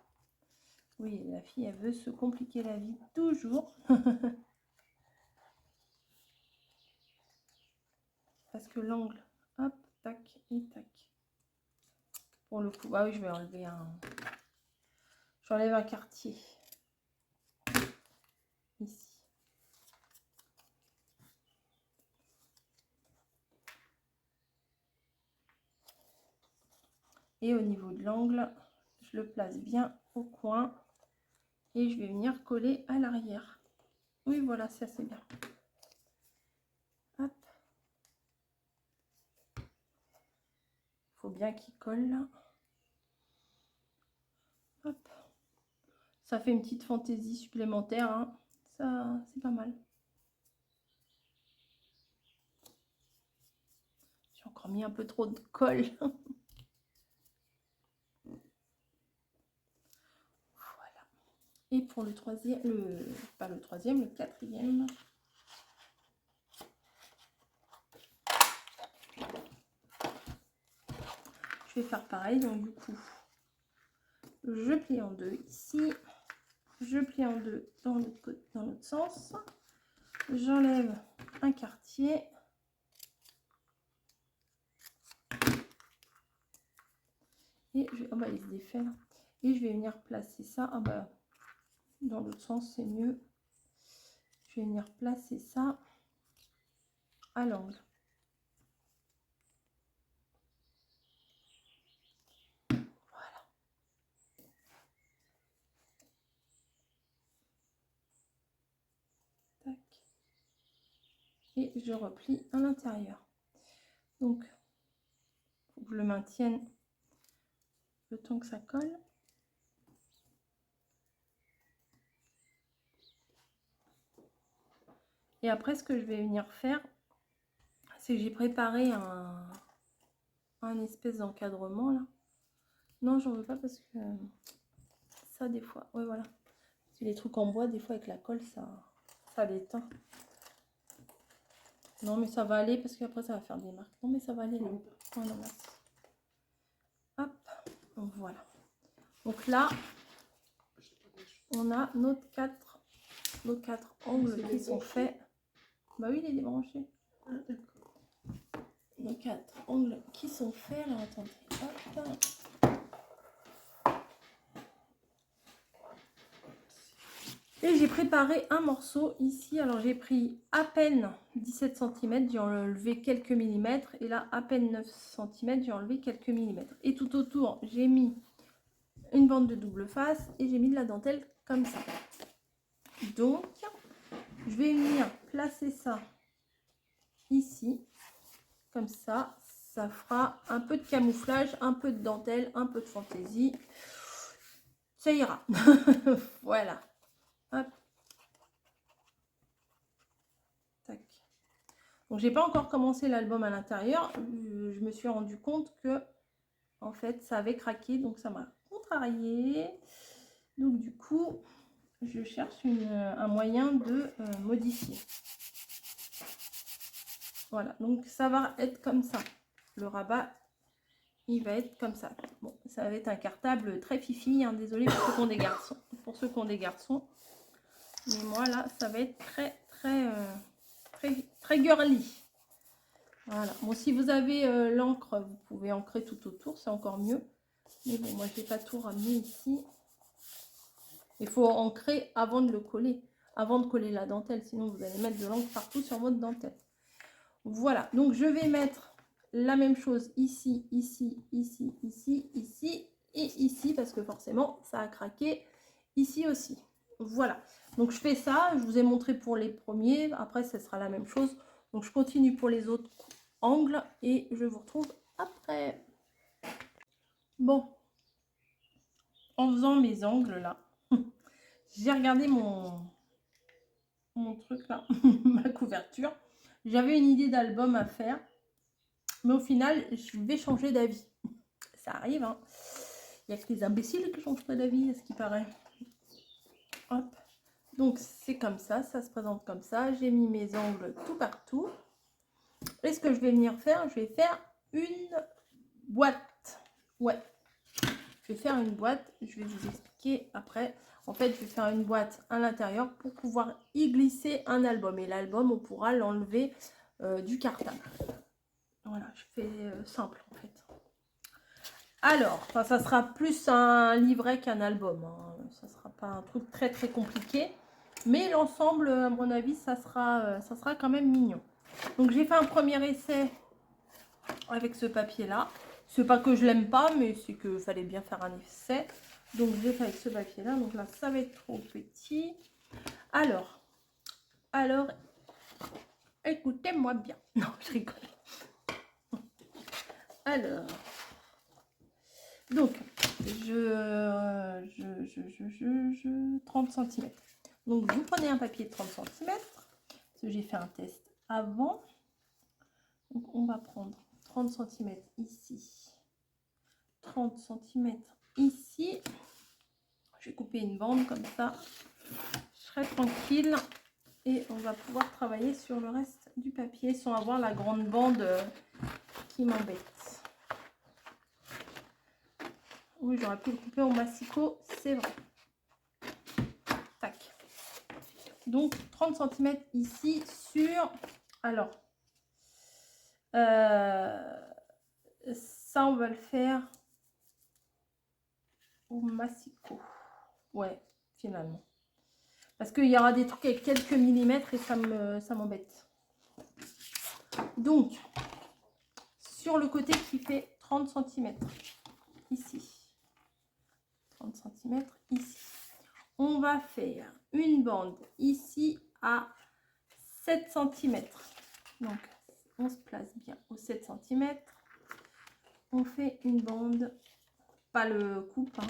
S1: Oui, la fille, elle veut se compliquer la vie toujours. Parce que l'angle, hop, tac et tac. Pour le coup, ah oui, je vais enlever j'enlève un quartier. Ici. Et au niveau de l'angle, je le place bien au coin. Et je vais venir coller à l'arrière. Oui, voilà, ça c'est bien. Hop. Faut bien qu'il colle là. Hop. Ça fait une petite fantaisie supplémentaire, hein. Ça, c'est pas mal. J'ai encore mis un peu trop de colle. Voilà. Et pour le troisième, pas le troisième, le quatrième. Je vais faire pareil, donc du coup, je plie en deux ici. Je plie en deux dans l'autre sens. J'enlève un quartier. Et je vais, oh bah, il se défait là. Et je vais venir placer ça. Ah bah, dans l'autre sens, c'est mieux. Je vais venir placer ça à l'angle. Voilà. Tac. Et je replie à l'intérieur. Donc, il faut que je le maintienne le temps que ça colle. Et après, ce que je vais venir faire, c'est que j'ai préparé un espèce d'encadrement là. Non, j'en veux pas parce que ça, des fois, ouais, voilà. C'est les trucs en bois, des fois avec la colle, ça l'éteint. Non, mais ça va aller parce qu'après ça va faire des marques. Non, mais ça va aller là. Voilà, merci. Hop, voilà. Donc là, on a nos quatre angles qui sont faits. Bah oui, il est débranché.
S2: Ah, d'accord.
S1: Nos 4 angles qui sont faits. Alors attendez. Hop. Et j'ai préparé un morceau ici. Alors j'ai pris à peine 17 cm, j'ai enlevé quelques millimètres. Et là, à peine 9 cm, j'ai enlevé quelques millimètres. Et tout autour, j'ai mis une bande de double face et j'ai mis de la dentelle comme ça. Donc, je vais venir placer ça ici, comme ça. Ça fera un peu de camouflage, un peu de dentelle, un peu de fantaisie. Ça ira. Voilà. Hop. Tac. Donc, j'ai pas encore commencé l'album à l'intérieur. Je me suis rendu compte que, en fait, ça avait craqué. Donc, ça m'a contrarié. Donc, du coup, je cherche un moyen de modifier. Voilà. Donc, ça va être comme ça. Le rabat, il va être comme ça. Bon, ça va être un cartable très fifi. Hein, désolé pour ceux qui ont des garçons. Pour ceux qui ont des garçons. Mais moi, là, ça va être très girly. Voilà. Bon, si vous avez l'encre, vous pouvez ancrer tout autour. C'est encore mieux. Mais bon, moi, je n'ai pas tout ramené ici. Il faut ancrer avant de le coller. Avant de coller la dentelle. Sinon, vous allez mettre de l'encre partout sur votre dentelle. Voilà. Donc, je vais mettre la même chose ici, ici, ici, ici, ici et ici. Parce que forcément, ça a craqué ici aussi. Voilà. Donc, je fais ça. Je vous ai montré pour les premiers. Après, ce sera la même chose. Donc, je continue pour les autres angles. Et je vous retrouve après. Bon. En faisant mes angles, là, j'ai regardé mon truc, là, ma couverture. J'avais une idée d'album à faire. Mais au final, je vais changer d'avis. Ça arrive, hein. Il n'y a que les imbéciles qui changent pas d'avis, à ce qui paraît. Hop. Donc, c'est comme ça se présente comme ça. J'ai mis mes angles tout partout. Et ce que je vais venir faire, je vais faire une boîte. Ouais. Je vais faire une boîte. Je vais vous expliquer après. En fait, je vais faire une boîte à l'intérieur pour pouvoir y glisser un album. Et l'album, on pourra l'enlever du cartable. Voilà, je fais simple en fait. Alors, enfin, ça sera plus un livret qu'un album. Hein. Ça sera pas un truc très compliqué. Mais l'ensemble, à mon avis, ça sera quand même mignon. Donc, j'ai fait un premier essai avec ce papier-là. C'est pas que je l'aime pas, mais c'est qu'il fallait bien faire un essai. Donc, je vais faire avec ce papier-là. Donc là, ça va être trop petit. Alors, écoutez-moi bien. Non, je rigole. Alors, donc, 30 cm. Donc, vous prenez un papier de 30 cm. Parce que j'ai fait un test avant. Donc, on va prendre 30 cm ici. 30 cm ici. Je vais couper une bande comme ça. Je serai tranquille. Et on va pouvoir travailler sur le reste du papier sans avoir la grande bande qui m'embête. Oui, j'aurais pu le couper au massicot, c'est vrai. Tac. Donc 30 cm ici sur... Alors, ça on va le faire au massicot. Ouais, finalement. Parce qu'il y aura des trucs avec quelques millimètres et ça m'embête. Donc, sur le côté qui fait 30 cm, ici. 30 cm ici. On va faire une bande ici à 7 cm. Donc, on se place bien au 7 cm. On fait une bande, pas le coupe, hein,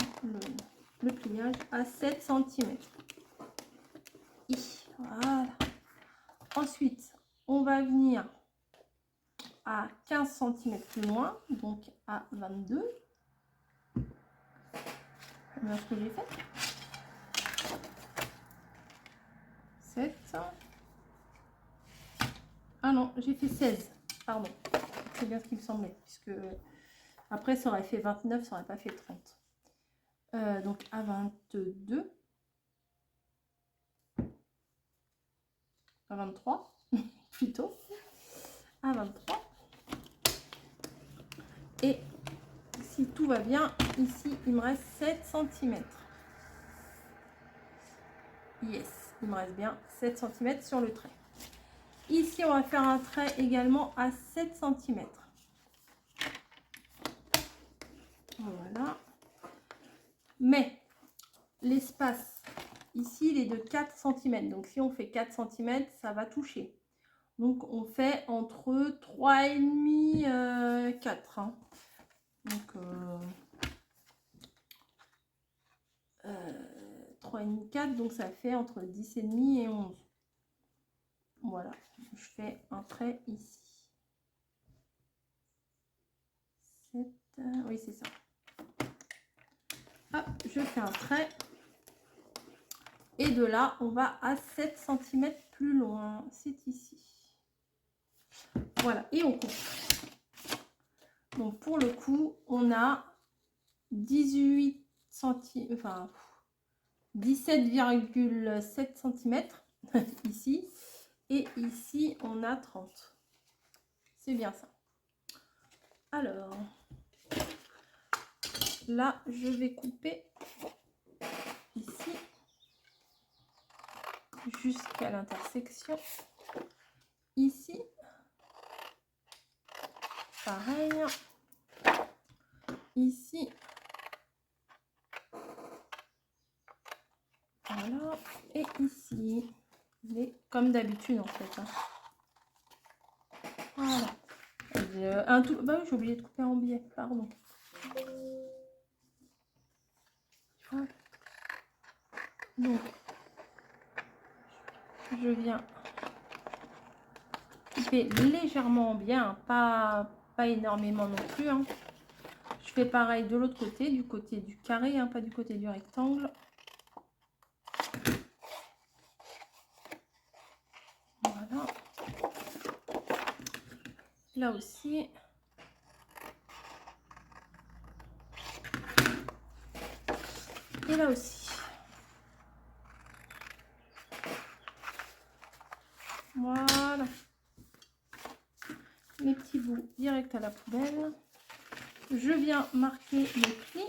S1: le pliage à 7 cm. Voilà. Ensuite, on va venir à 15 cm plus loin, donc à 22. Voilà ce que j'ai fait. 7. Ah non, j'ai fait 16. Pardon. C'est bien ce qui me semblait. Puisque après, ça aurait fait 29, ça aurait pas fait 30. Donc à 22. À 23. Plutôt. À 23. Et si tout va bien, ici, il me reste 7 cm. Yes, il me reste bien 7 cm sur le trait. Ici, on va faire un trait également à 7 cm. Voilà. Mais l'espace, ici, il est de 4 cm. Donc, si on fait 4 cm, ça va toucher. Donc, on fait entre 3,5 4. Hein. Donc, 3,5 4. Donc, ça fait entre 10,5 et 11. Voilà. Je fais un trait ici. 7, oui, c'est ça. Hop, je fais un trait. Et de là, on va à 7 cm plus loin. C'est ici. Voilà, et on coupe. Donc, pour le coup, on a 18 cm, enfin 17,7 cm ici. Et ici, on a 30. C'est bien ça. Alors, là, je vais couper ici jusqu'à l'intersection. Ici, pareil. Ici, voilà. Et ici, mais comme d'habitude en fait. Hein. Voilà. Un tout. Bah oui, j'ai oublié de couper en biais, pardon. Voilà. Donc, je viens couper légèrement bien, pas énormément non plus. Hein. Je fais pareil de l'autre côté, du côté du carré, hein, pas du côté du rectangle. Voilà. Là aussi. Et là aussi. Voilà. Les petits bouts direct à la poubelle. Je viens marquer le pli.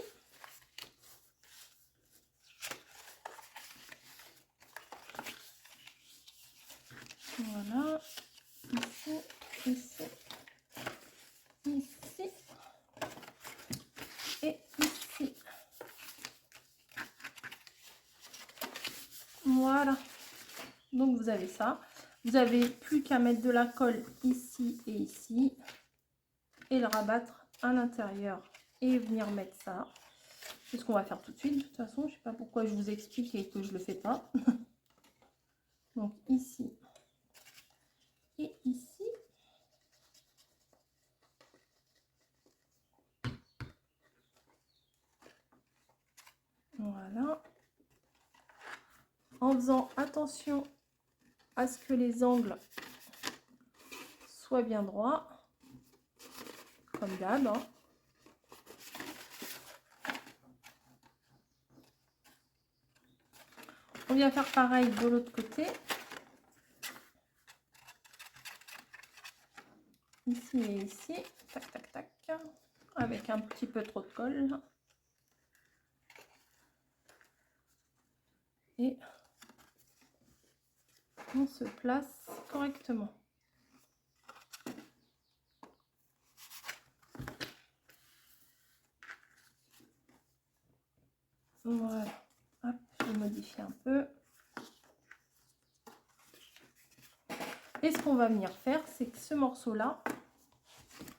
S1: Voilà. Ici, ici, ici et ici. Voilà. Donc vous avez ça. Vous avez plus qu'à mettre de la colle ici et ici. Et le rabattre à l'intérieur. Et venir mettre ça. C'est ce qu'on va faire tout de suite. De toute façon, je ne sais pas pourquoi je vous explique et que je ne le fais pas. Donc ici. Et ici. Voilà. En faisant attention à ce que les angles soient bien droits. Comme d'hab. Hein. On vient faire pareil de l'autre côté. Ici et ici. Tac, tac, tac. Avec un petit peu trop de colle. Et on se place correctement. Voilà. Hop, je vais modifier un peu. Et ce qu'on va venir faire, c'est que ce morceau-là,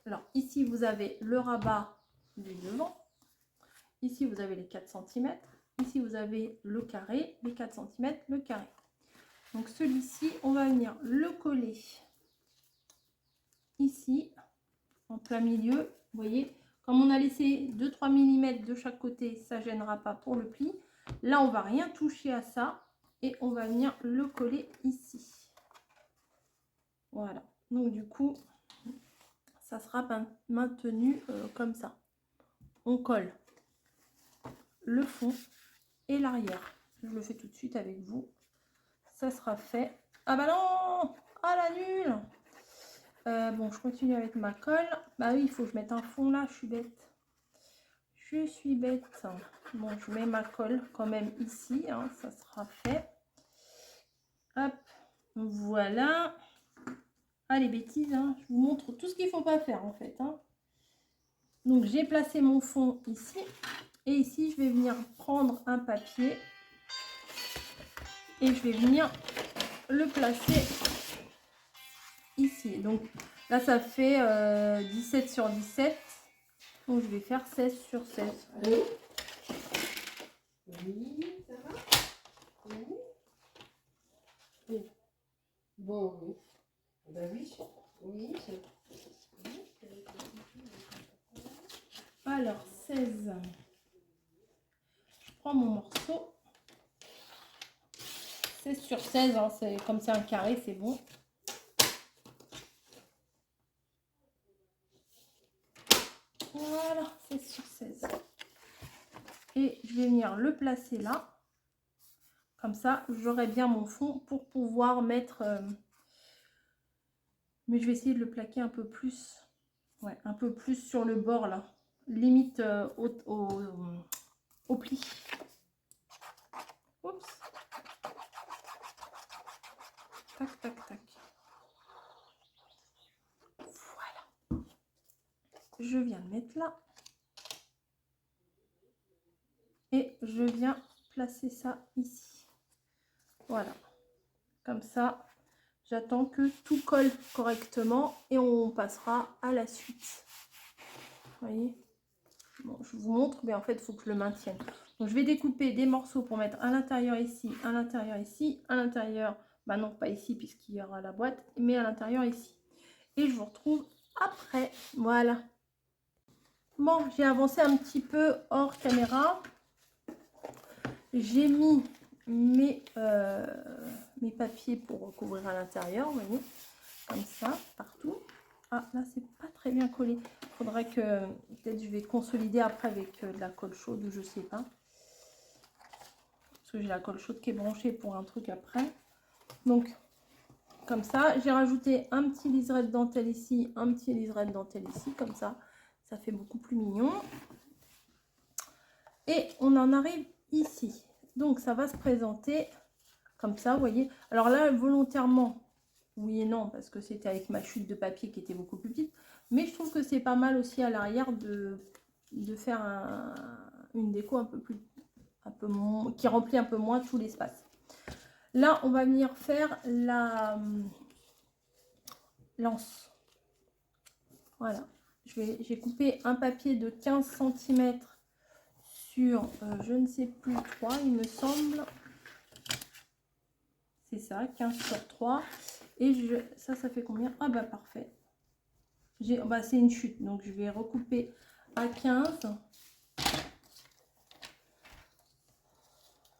S1: alors ici vous avez le rabat du devant, ici vous avez les 4 cm, ici vous avez le carré, les 4 cm, le carré. Donc celui-ci, on va venir le coller ici, en plein milieu. Vous voyez, comme on a laissé 2-3 mm de chaque côté, ça ne gênera pas pour le pli. Là, on va rien toucher à ça et on va venir le coller ici. Voilà, donc du coup, ça sera maintenu comme ça. On colle le fond et l'arrière. Je le fais tout de suite avec vous. Ça sera fait. Ah bah non! Ah la nulle! Bon, je continue avec ma colle. Bah oui, il faut que je mette un fond là, je suis bête. Je suis bête. Bon, je mets ma colle quand même ici, hein, ça sera fait. Hop, voilà. Ah, les bêtises, hein. Je vous montre tout ce qu'il ne faut pas faire en fait. Hein. Donc, j'ai placé mon fond ici. Et ici, je vais venir prendre un papier. Et je vais venir le placer ici. Donc, là, ça fait 17 sur 17. Donc, je vais faire 16 sur 16.
S2: Oui. Oui, ça va? Oui. Oui. Bon, oui. Ben oui, oui.
S1: Alors, 16. Je prends mon morceau. 16 sur 16, hein, comme c'est un carré, c'est bon. Voilà, 16 sur 16. Et je vais venir le placer là. Comme ça, j'aurai bien mon fond pour pouvoir mettre... mais je vais essayer de le plaquer un peu plus. Ouais, un peu plus sur le bord là. Limite au pli. Oups. Tac, tac, tac. Voilà. Je viens le mettre là. Et je viens placer ça ici. Voilà. Comme ça, j'attends que tout colle correctement et on passera à la suite. Vous voyez? Bon, je vous montre, mais en fait, il faut que je le maintienne. Donc, je vais découper des morceaux pour mettre à l'intérieur ici, à l'intérieur ici, à l'intérieur, bah non, pas ici puisqu'il y aura la boîte, mais à l'intérieur ici. Et je vous retrouve après. Voilà. Bon, j'ai avancé un petit peu hors caméra. J'ai mis mes papiers pour recouvrir à l'intérieur, vous voyez, comme ça, partout. Ah, là, c'est pas très bien collé. Il faudrait que, peut-être, je vais consolider après avec de la colle chaude ou je sais pas. Parce que j'ai la colle chaude qui est branchée pour un truc après. Donc, comme ça, j'ai rajouté un petit liseré de dentelle ici, un petit liseré de dentelle ici, comme ça. Ça fait beaucoup plus mignon. Et on en arrive ici. Donc, ça va se présenter comme ça, vous voyez. Alors là, volontairement, oui et non, parce que c'était avec ma chute de papier qui était beaucoup plus petite. Mais je trouve que c'est pas mal aussi à l'arrière de faire une déco un peu plus, qui remplit un peu moins tout l'espace. Là, on va venir faire la lance. Voilà. J'ai coupé un papier de 15 cm sur, je ne sais plus, 3, il me semble. C'est ça, 15 sur 3. Et ça fait combien? Ah bah parfait. Bah, c'est une chute, donc je vais recouper à 15.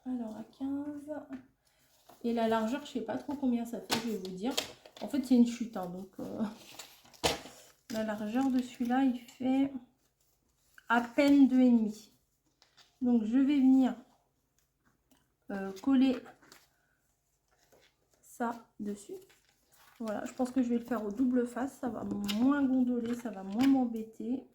S1: Alors à 15. Et la largeur, je sais pas trop combien ça fait, je vais vous dire. En fait, c'est une chute, hein, donc la largeur de celui-là, il fait à peine 2,5. Donc je vais venir coller ça dessus. Voilà, je pense que je vais le faire au double face, ça va moins gondoler, ça va moins m'embêter.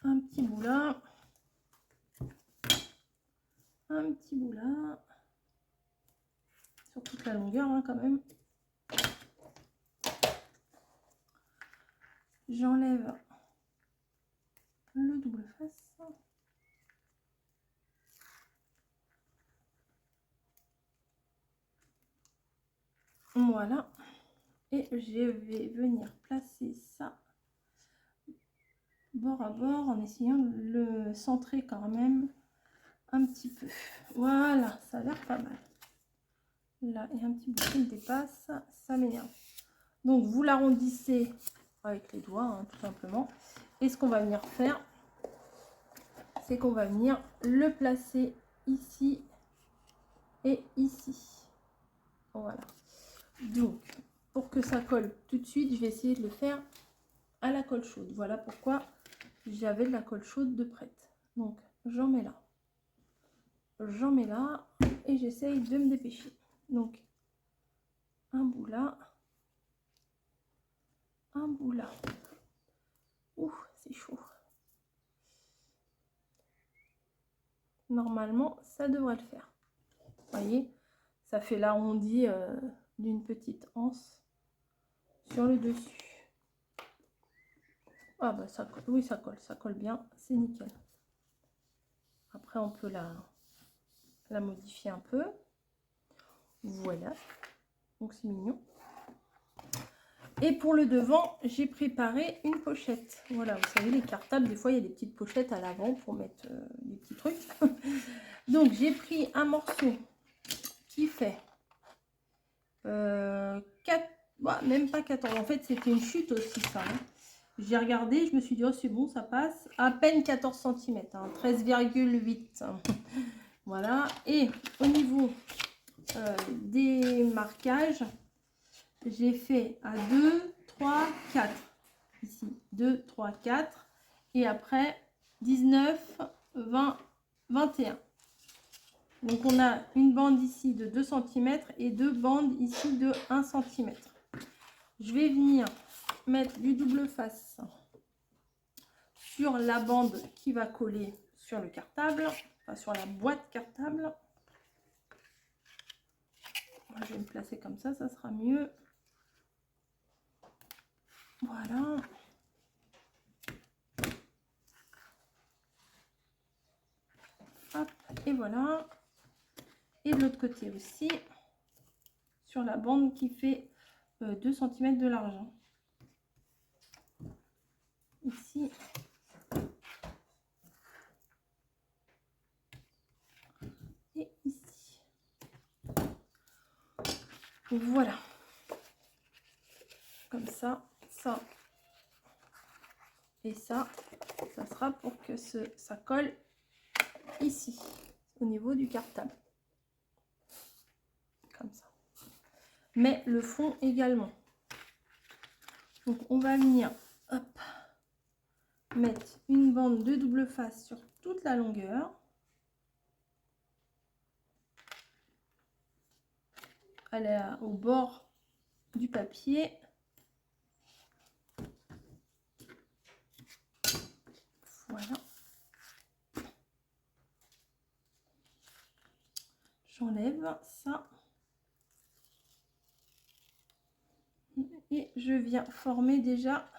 S1: Un petit bout là, un petit bout là, sur toute la longueur hein, quand même. J'enlève le double face. Voilà. Et je vais venir placer ça bord à bord en essayant de le centrer quand même un petit peu. Voilà, ça a l'air pas mal. Là, il y a un petit bout qui me dépasse, ça m'énerve. Donc, vous l'arrondissez avec les doigts, hein, tout simplement. Et ce qu'on va venir faire, c'est qu'on va venir le placer ici et ici. Voilà. Donc, pour que ça colle tout de suite, je vais essayer de le faire à la colle chaude. Voilà pourquoi j'avais de la colle chaude de prête. Donc, j'en mets là. J'en mets là et j'essaye de me dépêcher. Donc, un bout là. Un bout là. Ouh, c'est chaud. Normalement, ça devrait le faire. Vous voyez, ça fait l'arrondi d'une petite anse sur le dessus. Ah bah ça colle, oui ça colle bien, c'est nickel. Après on peut la modifier un peu. Voilà, donc c'est mignon. Et pour le devant, j'ai préparé une pochette. Voilà, vous savez les cartables, des fois il y a des petites pochettes à l'avant pour mettre des petits trucs. Donc j'ai pris un morceau qui fait 4, bah, même pas 14, en fait c'était une chute aussi ça. Hein. J'ai regardé, je me suis dit, oh c'est bon, ça passe. À peine 14 cm, hein, 13,8. Voilà. Et au niveau des marquages, j'ai fait à 2, 3, 4. Ici, 2, 3, 4. Et après, 19, 20, 21. Donc on a une bande ici de 2 cm et deux bandes ici de 1 cm. Je vais venir mettre du double face sur la bande qui va coller sur le cartable, enfin sur la boîte cartable. Moi, je vais me placer comme ça sera mieux. Voilà. Hop, et voilà. Et de l'autre côté aussi, sur la bande qui fait 2 cm de largeur. Ici. Et ici. Voilà. Comme ça, ça et ça sera pour que ça colle ici, au niveau du cartable. Comme ça. Mais le fond également. Donc on va venir hop, mettre une bande de double face sur toute la longueur. Elle est au bord du papier. Voilà. J'enlève ça. Et je viens former déjà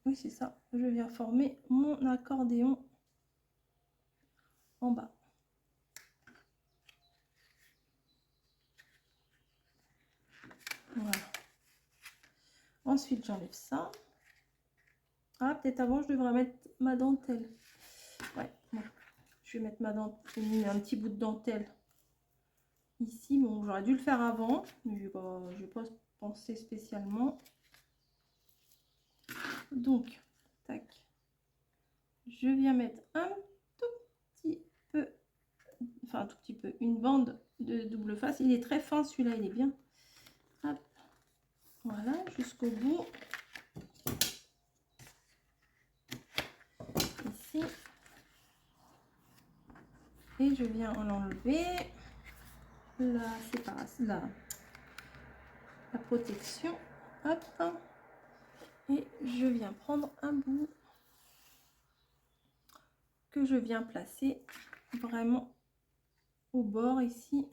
S1: Oui, c'est ça. Je viens former mon accordéon en bas. Voilà. Ensuite, j'enlève ça. Ah, peut-être avant, je devrais mettre ma dentelle. Ouais, bon. Je vais mettre ma dentelle. J'ai mis un petit bout de dentelle ici. Bon, j'aurais dû le faire avant, mais je n'ai pas pensé spécialement. Donc, tac. Je viens mettre un tout petit peu, enfin un tout petit peu, une bande de double face. Il est très fin celui-là, il est bien. Hop. Voilà, jusqu'au bout. Ici. Et je viens en enlever la séparation, la protection. Hop. Et je viens prendre un bout que je viens placer vraiment au bord ici.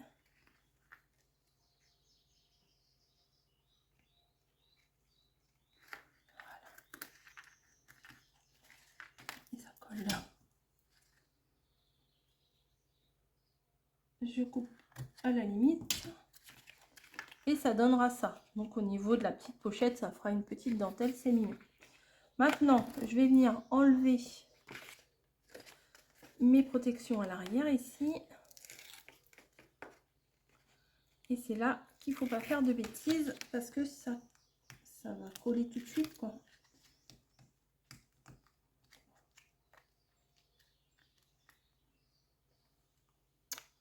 S1: Voilà. Et ça colle là. Je coupe à la limite. Et ça donnera ça. Donc au niveau de la petite pochette, ça fera une petite dentelle, c'est mignon. Maintenant, je vais venir enlever mes protections à l'arrière ici. Et c'est là qu'il ne faut pas faire de bêtises parce que ça va coller tout de suite, quoi.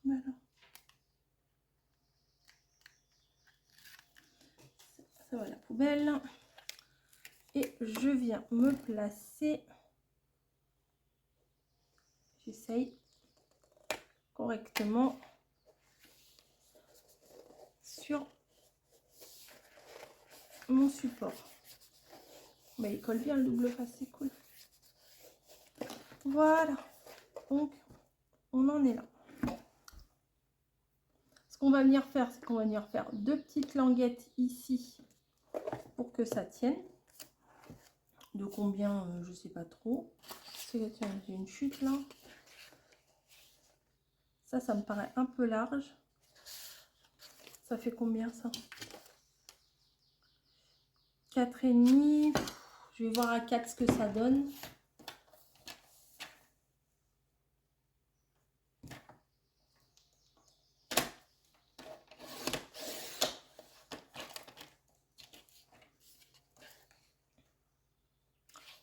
S1: Voilà. Ça va à la poubelle. Et je viens me placer. J'essaye correctement sur mon support. Bah, il colle bien le double face, c'est cool. Voilà. Donc, on en est là. Ce qu'on va venir faire, c'est qu'on va venir faire deux petites languettes ici pour que ça tienne. De combien, je sais pas trop. Tiens, j'ai une chute là. Ça me paraît un peu large. Ça fait combien ça? 4,5. Je vais voir à 4 ce que ça donne.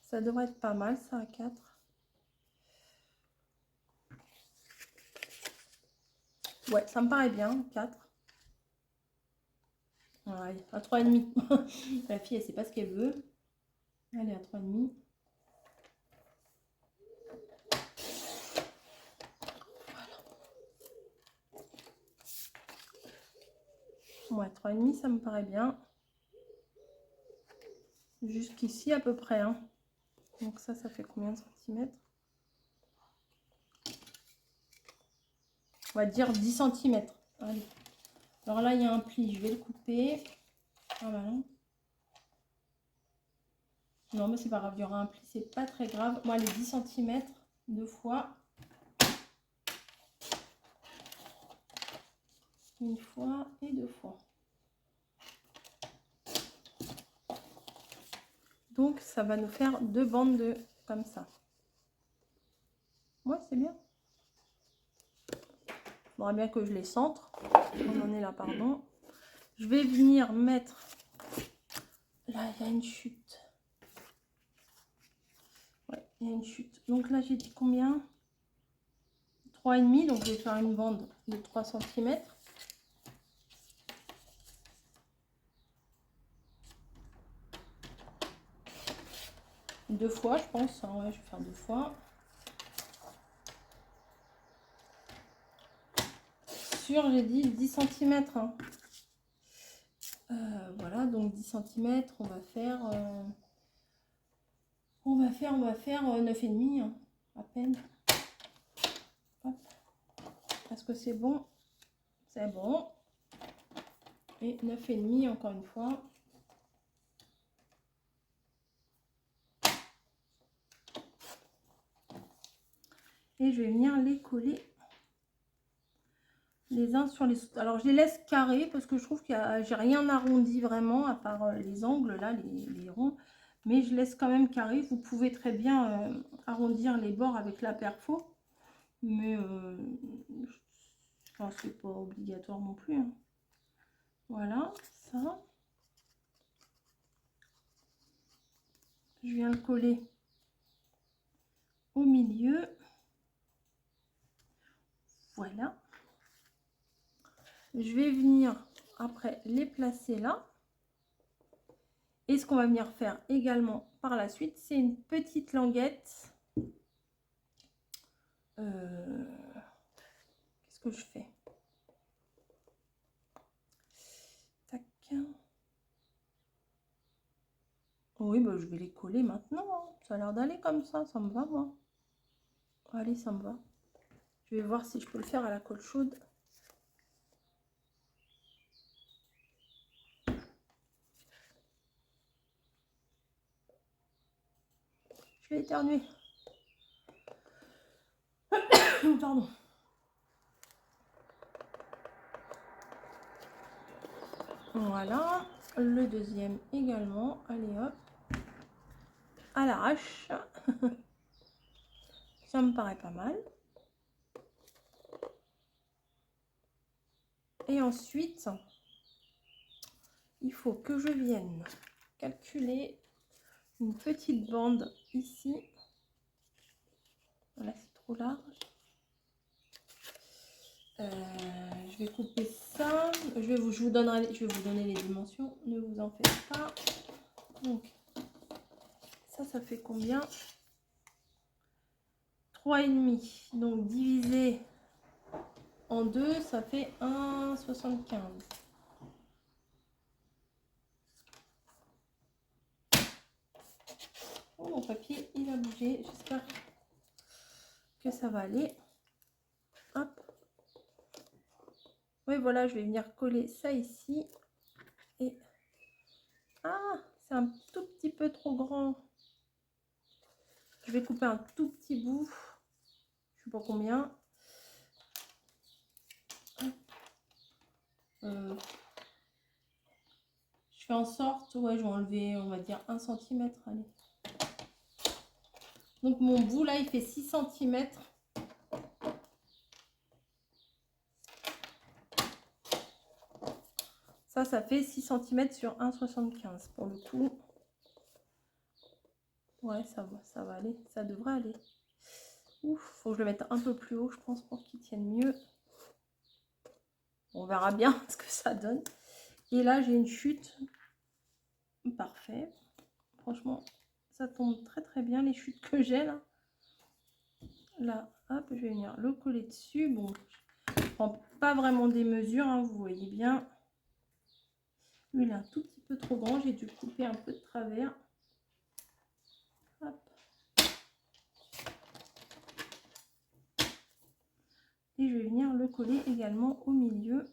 S1: Ça devrait être pas mal ça à 4. Ouais, ça me paraît bien, 4. Ouais, à 3,5. La fille, elle sait pas ce qu'elle veut. Elle est à 3,5. Ouais, 3,5, ça me paraît bien. Jusqu'ici à peu près. Hein. Donc ça fait combien de centimètres? On va dire 10 centimètres. Allez. Alors là, il y a un pli. Je vais le couper. Ah bah non. Non, mais c'est pas grave. Il y aura un pli. C'est pas très grave. Moi, les 10 centimètres, deux fois. Une fois et deux fois. Donc, ça va nous faire deux bandes de comme ça. Ouais, c'est bien. Il faudra bien que je les centre. On en est là, pardon. Je vais venir mettre... Là, il y a une chute. Ouais, il y a une chute. Donc là, j'ai dit combien? 3,5. Donc, je vais faire une bande de 3 cm. Deux fois, je pense. Hein. Ouais, je vais faire deux fois. Sur, j'ai dit 10 cm. Hein. Voilà, donc 10 cm, on va faire 9,5 hein, à peine. Hop. Est-ce que c'est bon? C'est bon. Et 9,5 encore une fois. Et je vais venir les coller les uns sur les autres. Alors je les laisse carrés parce que je trouve que j'ai rien arrondi vraiment à part les angles là, les ronds. Mais je laisse quand même carré. Vous pouvez très bien arrondir les bords avec la perfo. Mais je pense que c'est pas obligatoire non plus. Hein. Voilà, ça. Je viens le coller au milieu. Voilà. Je vais venir après les placer là. Et ce qu'on va venir faire également par la suite, c'est une petite languette. Qu'est-ce que je fais? Tac. Oui, bah, je vais les coller maintenant. Hein. Ça a l'air d'aller comme ça me va, moi. Allez, ça me va. Je vais voir si je peux le faire à la colle chaude. Je vais éternuer. Pardon. Voilà. Le deuxième également. Allez, hop. À l'arrache. Ça me paraît pas mal. Et ensuite, il faut que je vienne calculer une petite bande ici. Voilà, c'est trop large. Je vais couper ça. Je vais vous donner les dimensions. Ne vous en faites pas. Donc, ça fait combien? 3,5. Donc, divisé en 2, ça fait 1,75. Oh, mon papier, il a bougé. J'espère que ça va aller. Hop. Oui, voilà, je vais venir coller ça ici. Et... Ah, c'est un tout petit peu trop grand. Je vais couper un tout petit bout. Je sais pas combien. Je fais en sorte, ouais, je vais enlever, on va dire 1 cm. Allez. Donc mon bout là, il fait 6 cm. Ça fait 6 cm sur 1,75 pour le coup. Ouais, ça va aller, ça devrait aller. Ouf, faut que je le mette un peu plus haut, je pense, pour qu'il tienne mieux. On verra bien ce que ça donne. Et là, j'ai une chute. Parfait. Franchement, ça tombe très très bien les chutes que j'ai là. Là, hop, je vais venir le coller dessus. Bon, je prends pas vraiment des mesures, hein, vous voyez bien. Lui, il est un tout petit peu trop grand. J'ai dû couper un peu de travers. Hop. Et je vais venir le coller également au milieu.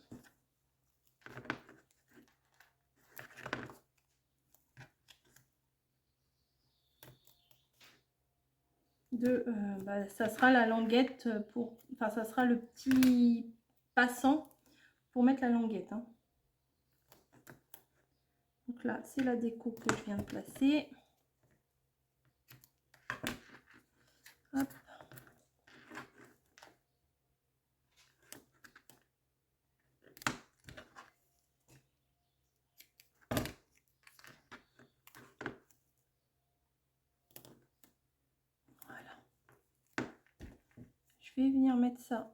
S1: Ça sera la languette pour, enfin ça sera le petit passant pour mettre la languette. Hein. Donc là, c'est la déco que je viens de placer. Hop. Voilà. Je vais venir mettre ça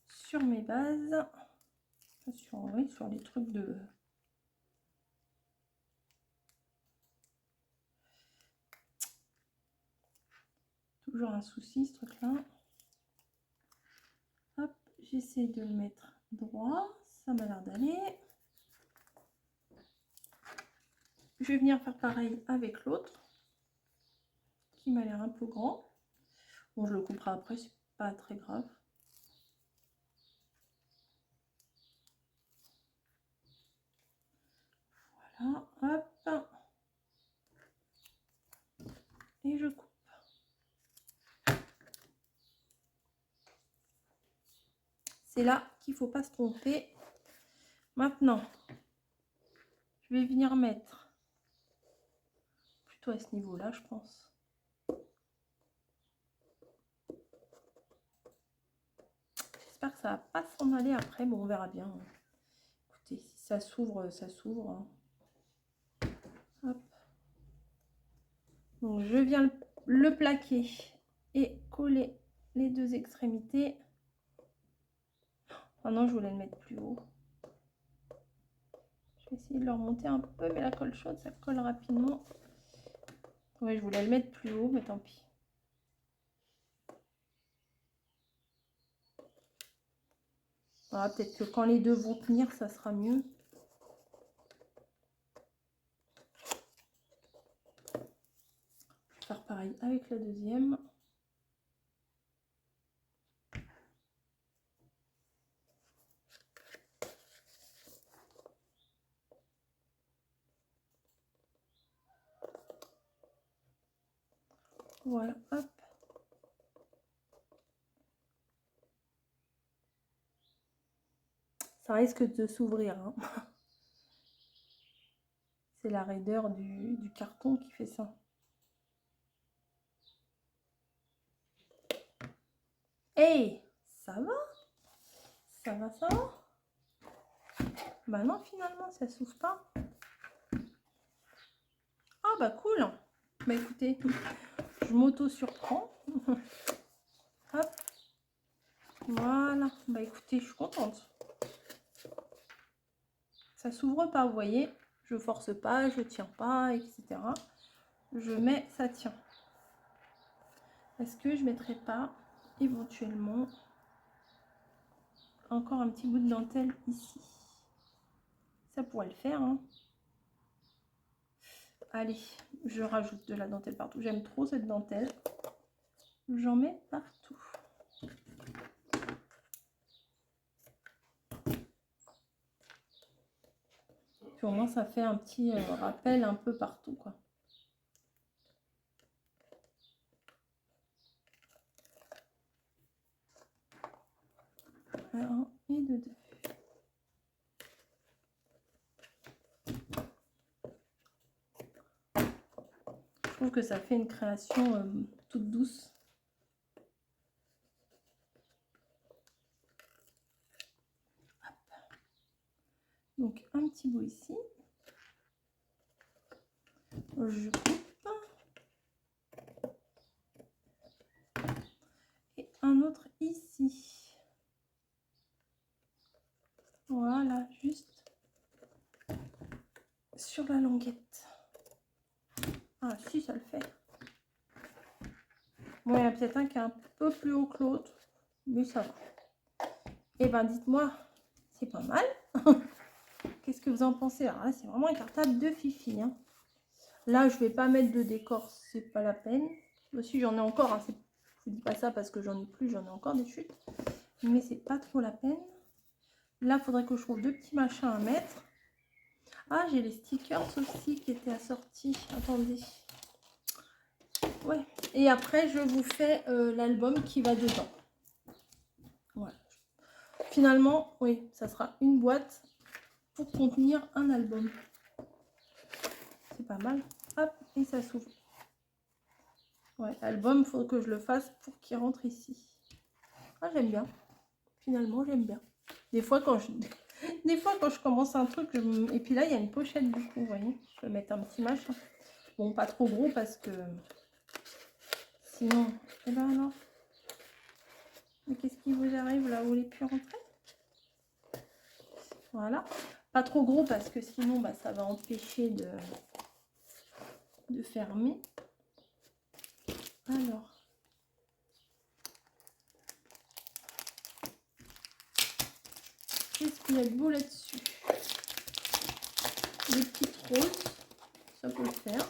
S1: sur mes bases, sur les trucs de... Toujours un souci ce truc là. Hop, j'essaie de le mettre droit, ça m'a l'air d'aller. Je vais venir faire pareil avec l'autre qui m'a l'air un peu grand. Bon, je le couperai après, c'est pas très grave. Voilà, hop. Et je coupe. C'est là qu'il ne faut pas se tromper. Maintenant, je vais venir mettre plutôt à ce niveau-là, je pense. J'espère que ça ne va pas s'en aller après. Bon, on verra bien. Écoutez, si ça s'ouvre, ça s'ouvre. Hop. Donc, je viens le plaquer et coller les deux extrémités. Ah non, je voulais le mettre plus haut. Je vais essayer de le remonter un peu, mais la colle chaude, ça colle rapidement. Oui, je voulais le mettre plus haut, mais tant pis. Voilà, peut-être que quand les deux vont tenir, ça sera mieux. Je vais faire pareil avec la deuxième. Voilà, hop. Ça risque de s'ouvrir, hein. C'est la raideur du carton qui fait ça. Hey, ça va? Ça va, ça va? Bah non, finalement, ça s'ouvre pas. Ah bah cool. Bah écoutez, je m'auto-surprends. Hop. Voilà. Bah écoutez, je suis contente. Ça s'ouvre pas, vous voyez. Je force pas, je tiens pas, etc. Je mets, ça tient. Est-ce que je mettrai pas éventuellement encore un petit bout de dentelle ici? Ça pourrait le faire, hein. Allez, je rajoute de la dentelle partout. J'aime trop cette dentelle. J'en mets partout. Puis au moins, ça fait un petit rappel un peu partout, quoi. Un et de deux. Je trouve que ça fait une création toute douce. Hop. Donc un petit bout ici. Je coupe. Et un autre ici. Voilà, juste sur la languette. Ah si, ça le fait. Bon, il y en a peut-être un qui est un peu plus haut que l'autre, mais ça va. Et ben dites-moi, c'est pas mal. Qu'est-ce que vous en pensez? Alors là, c'est vraiment un cartable de fifi, hein. Là, je vais pas mettre de décor, c'est pas la peine. Aussi, j'en ai encore, hein. Je vous dis pas ça parce que j'en ai plus, j'en ai encore des chutes. Mais c'est pas trop la peine. Là, il faudrait que je trouve deux petits machins à mettre. Ah, j'ai les stickers aussi qui étaient assortis. Attendez. Ouais. Et après, je vous fais l'album qui va dedans. Voilà. Finalement, oui, ça sera une boîte pour contenir un album. C'est pas mal. Hop, et ça s'ouvre. Ouais, l'album, il faut que je le fasse pour qu'il rentre ici. Ah, j'aime bien. Finalement, j'aime bien. Des fois, quand je commence un truc, et puis là, il y a une pochette du coup, vous voyez. Je vais mettre un petit machin. Bon, pas trop gros parce que sinon... Eh ben non. Mais qu'est-ce qui vous arrive là? Vous voulez plus rentrer? Voilà. Pas trop gros parce que sinon, bah, ça va empêcher de fermer. Alors... Qu'est-ce qu'il y a de beau là-dessus? Des petites roses, ça peut le faire.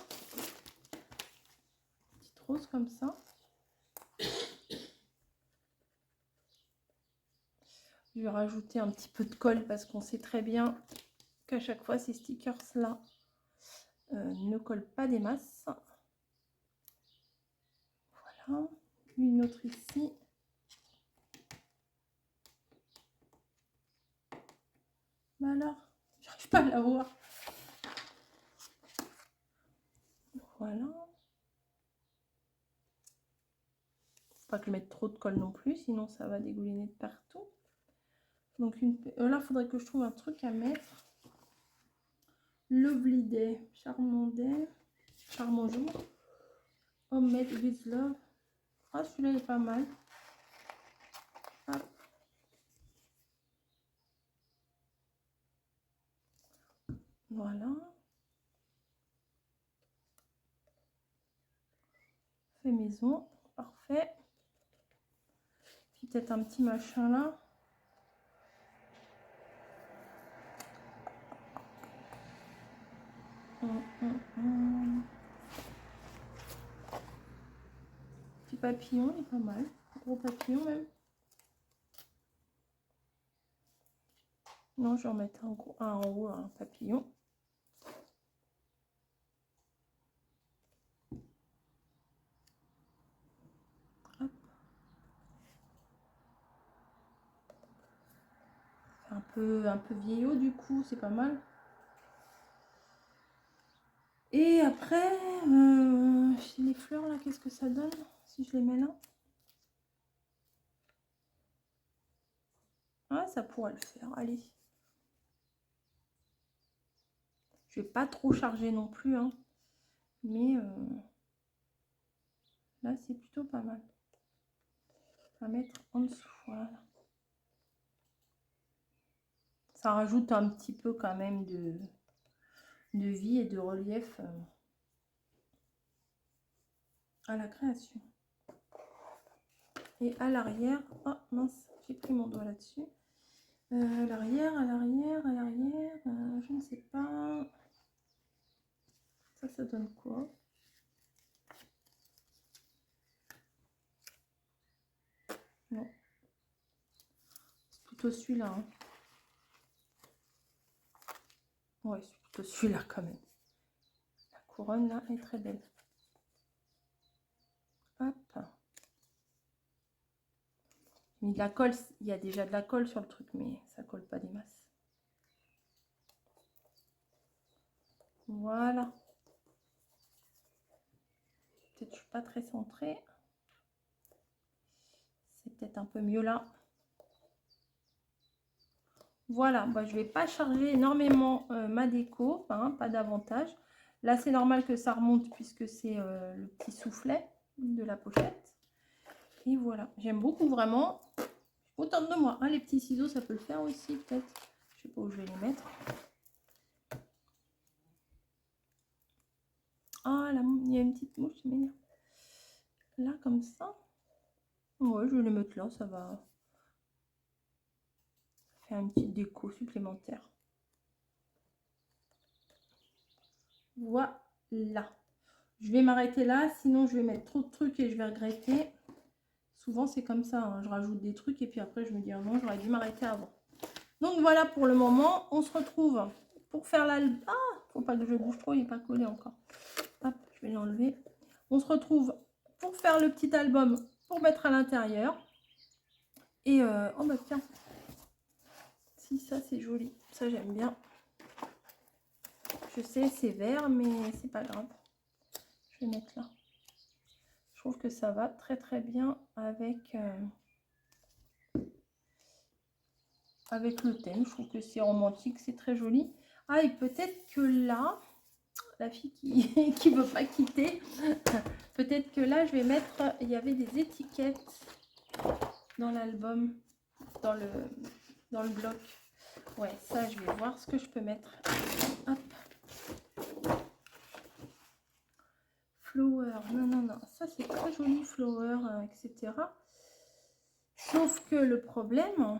S1: Petites roses comme ça. Je vais rajouter un petit peu de colle parce qu'on sait très bien qu'à chaque fois ces stickers là ne collent pas des masses. Voilà, une autre ici. Bah alors, j'arrive pas à la voir. Voilà. Faut pas que je mette trop de colle non plus, sinon ça va dégouliner de partout. Donc là, il faudrait que je trouve un truc à mettre. Lovely Day, Charmant jour. Homemade with love. Ah, celui-là est pas mal. Hop. Voilà. Fait maison. Parfait. Puis peut-être un petit machin là. Petit papillon, il est pas mal. Gros papillon même. Non, je vais en mettre un en haut, un papillon. Hop. Un peu vieillot du coup, c'est pas mal. Et après, les fleurs là, qu'est-ce que ça donne si je les mets là? Ah, ça pourrait le faire, allez. Je vais pas trop charger non plus, hein. Mais là, c'est plutôt pas mal. On va mettre en dessous, voilà. Ça rajoute un petit peu quand même de vie et de relief à la création. Et à l'arrière, oh mince, j'ai pris mon doigt là-dessus. À l'arrière, je ne sais pas. Ça donne quoi? Non. C'est plutôt celui-là. Hein. Ouais, c'est plutôt celui-là quand même. La couronne là est très belle. Hop. Mais de la colle, il y a déjà de la colle sur le truc, mais ça colle pas des masses. Voilà. Peut-être je suis pas très centrée. C'est peut-être un peu mieux là. Voilà, bah, je vais pas charger énormément ma déco, hein, pas davantage. Là, c'est normal que ça remonte puisque c'est le petit soufflet de la pochette. Et voilà, j'aime beaucoup vraiment. Je suis contente de moi. Hein, les petits ciseaux, ça peut le faire aussi peut-être. Je sais pas où je vais les mettre. Ah, là, il y a une petite mouche, c'est mignon. Là, comme ça. Ouais, je vais les mettre là, ça va faire une petite déco supplémentaire. Voilà. Je vais m'arrêter là, sinon je vais mettre trop de trucs et je vais regretter. Souvent c'est comme ça, hein. Je rajoute des trucs et puis après je me dis oh non, j'aurais dû m'arrêter avant. Donc voilà pour le moment, on se retrouve pour faire l'album. Ah, faut pas que je bouge trop, il n'est pas collé encore. Hop, je vais l'enlever. On se retrouve pour faire le petit album pour mettre à l'intérieur. Et oh bah tiens, si ça c'est joli, ça j'aime bien. Je sais c'est vert mais c'est pas grave. Je vais mettre là. Je trouve que ça va très très bien avec le thème. Je trouve que c'est romantique, c'est très joli. Ah, et peut-être que là, la fille qui veut pas quitter, peut-être que là, je vais mettre... Il y avait des étiquettes dans l'album, dans le bloc. Ouais, ça, je vais voir ce que je peux mettre. Hop. Flower, non, ça c'est très joli, flower, etc. Sauf que le problème,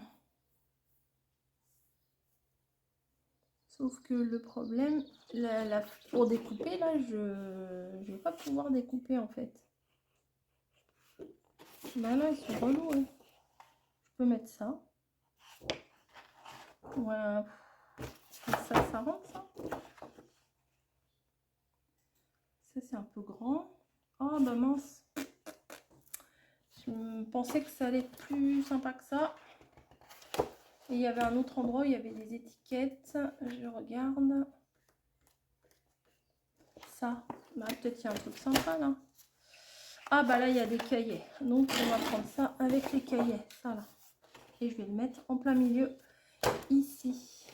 S1: pour découper, là, je vais pas pouvoir découper en fait. Bah là, ils sont relous. Hein. Je peux mettre ça. Voilà. Ça rentre, ça. Ça, c'est un peu grand. Oh, bah mince. Je pensais que ça allait être plus sympa que ça. Et il y avait un autre endroit où il y avait des étiquettes. Je regarde. Ça. Bah, peut-être il y a un truc sympa là. Ah bah là il y a des cahiers. Donc on va prendre ça avec les cahiers. Ça là. Et je vais le mettre en plein milieu ici.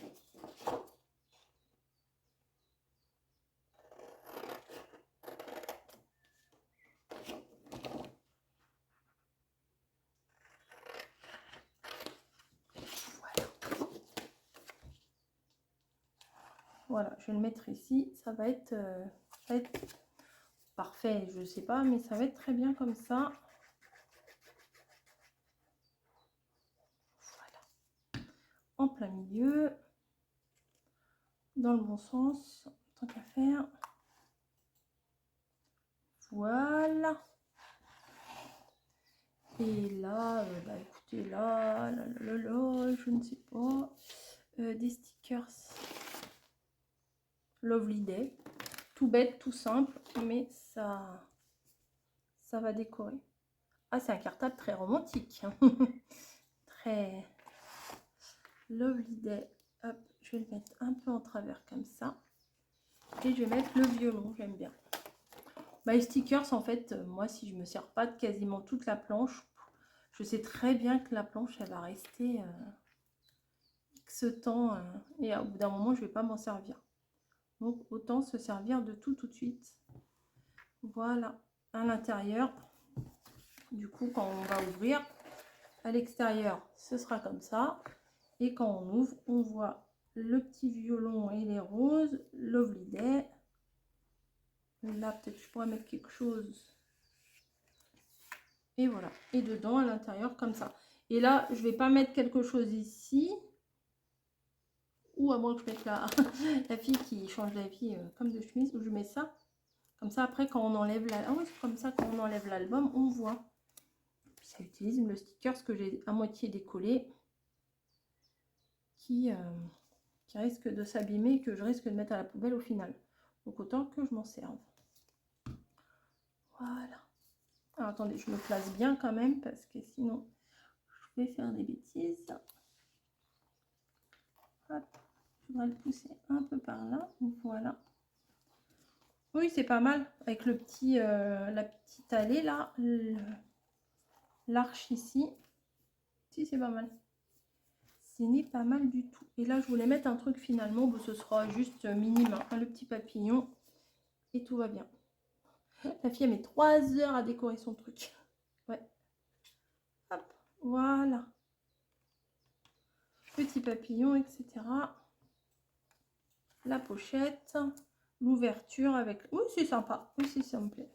S1: Voilà, je vais le mettre ici. Ça va être parfait, je sais pas, mais ça va être très bien comme ça. Voilà. En plein milieu. Dans le bon sens, tant qu'à faire. Voilà. Et là, bah écoutez, là, je ne sais pas. Des stickers. Lovely Day. Tout bête, tout simple, mais ça va décorer. Ah, c'est un cartable très romantique. Très Lovely Day. Hop, je vais le mettre un peu en travers comme ça. Et je vais mettre le violon, j'aime bien. Bah, les stickers, en fait, moi, si je me sers pas de quasiment toute la planche, je sais très bien que la planche, elle va rester X temps. Et au bout d'un moment, je vais pas m'en servir. Donc, autant se servir de tout de suite. Voilà, à l'intérieur. Du coup, quand on va ouvrir, à l'extérieur, ce sera comme ça. Et quand on ouvre, on voit le petit violon et les roses, Lovely Day. Là, peut-être je pourrais mettre quelque chose. Et voilà. Et dedans, à l'intérieur, comme ça. Et là, je vais pas mettre quelque chose ici. Ou à moins que je mette la, la fille qui change la vie comme de chemise. Où je mets ça. Comme ça, après, quand on enlève la... Ah oui, c'est comme ça, quand on enlève l'album, on voit. Ça utilise le sticker, ce que j'ai à moitié décollé. Qui risque de s'abîmer, que je risque de mettre à la poubelle au final. Donc autant que je m'en serve. Voilà. Alors attendez, je me place bien quand même parce que sinon je vais faire des bêtises. Hop, je voudrais le pousser un peu par là. Voilà. Oui, c'est pas mal avec le petit, la petite allée là, l'arche ici. Si, c'est pas mal. Ce n'est pas mal du tout. Et là, je voulais mettre un truc finalement, bon, ce sera juste minime, hein, le petit papillon et tout va bien. La fille, elle met 3 heures à décorer son truc. Ouais. Hop, voilà. Petit papillon, etc. La pochette. L'ouverture avec... Oui, c'est sympa. Oui, si ça me plaît.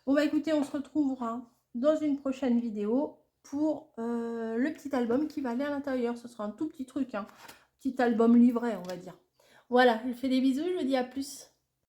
S1: Bon, bah écoutez, on se retrouvera dans une prochaine vidéo pour le petit album qui va aller à l'intérieur. Ce sera un tout petit truc, hein. Petit album livret, on va dire. Voilà, je fais des bisous, je vous dis à plus.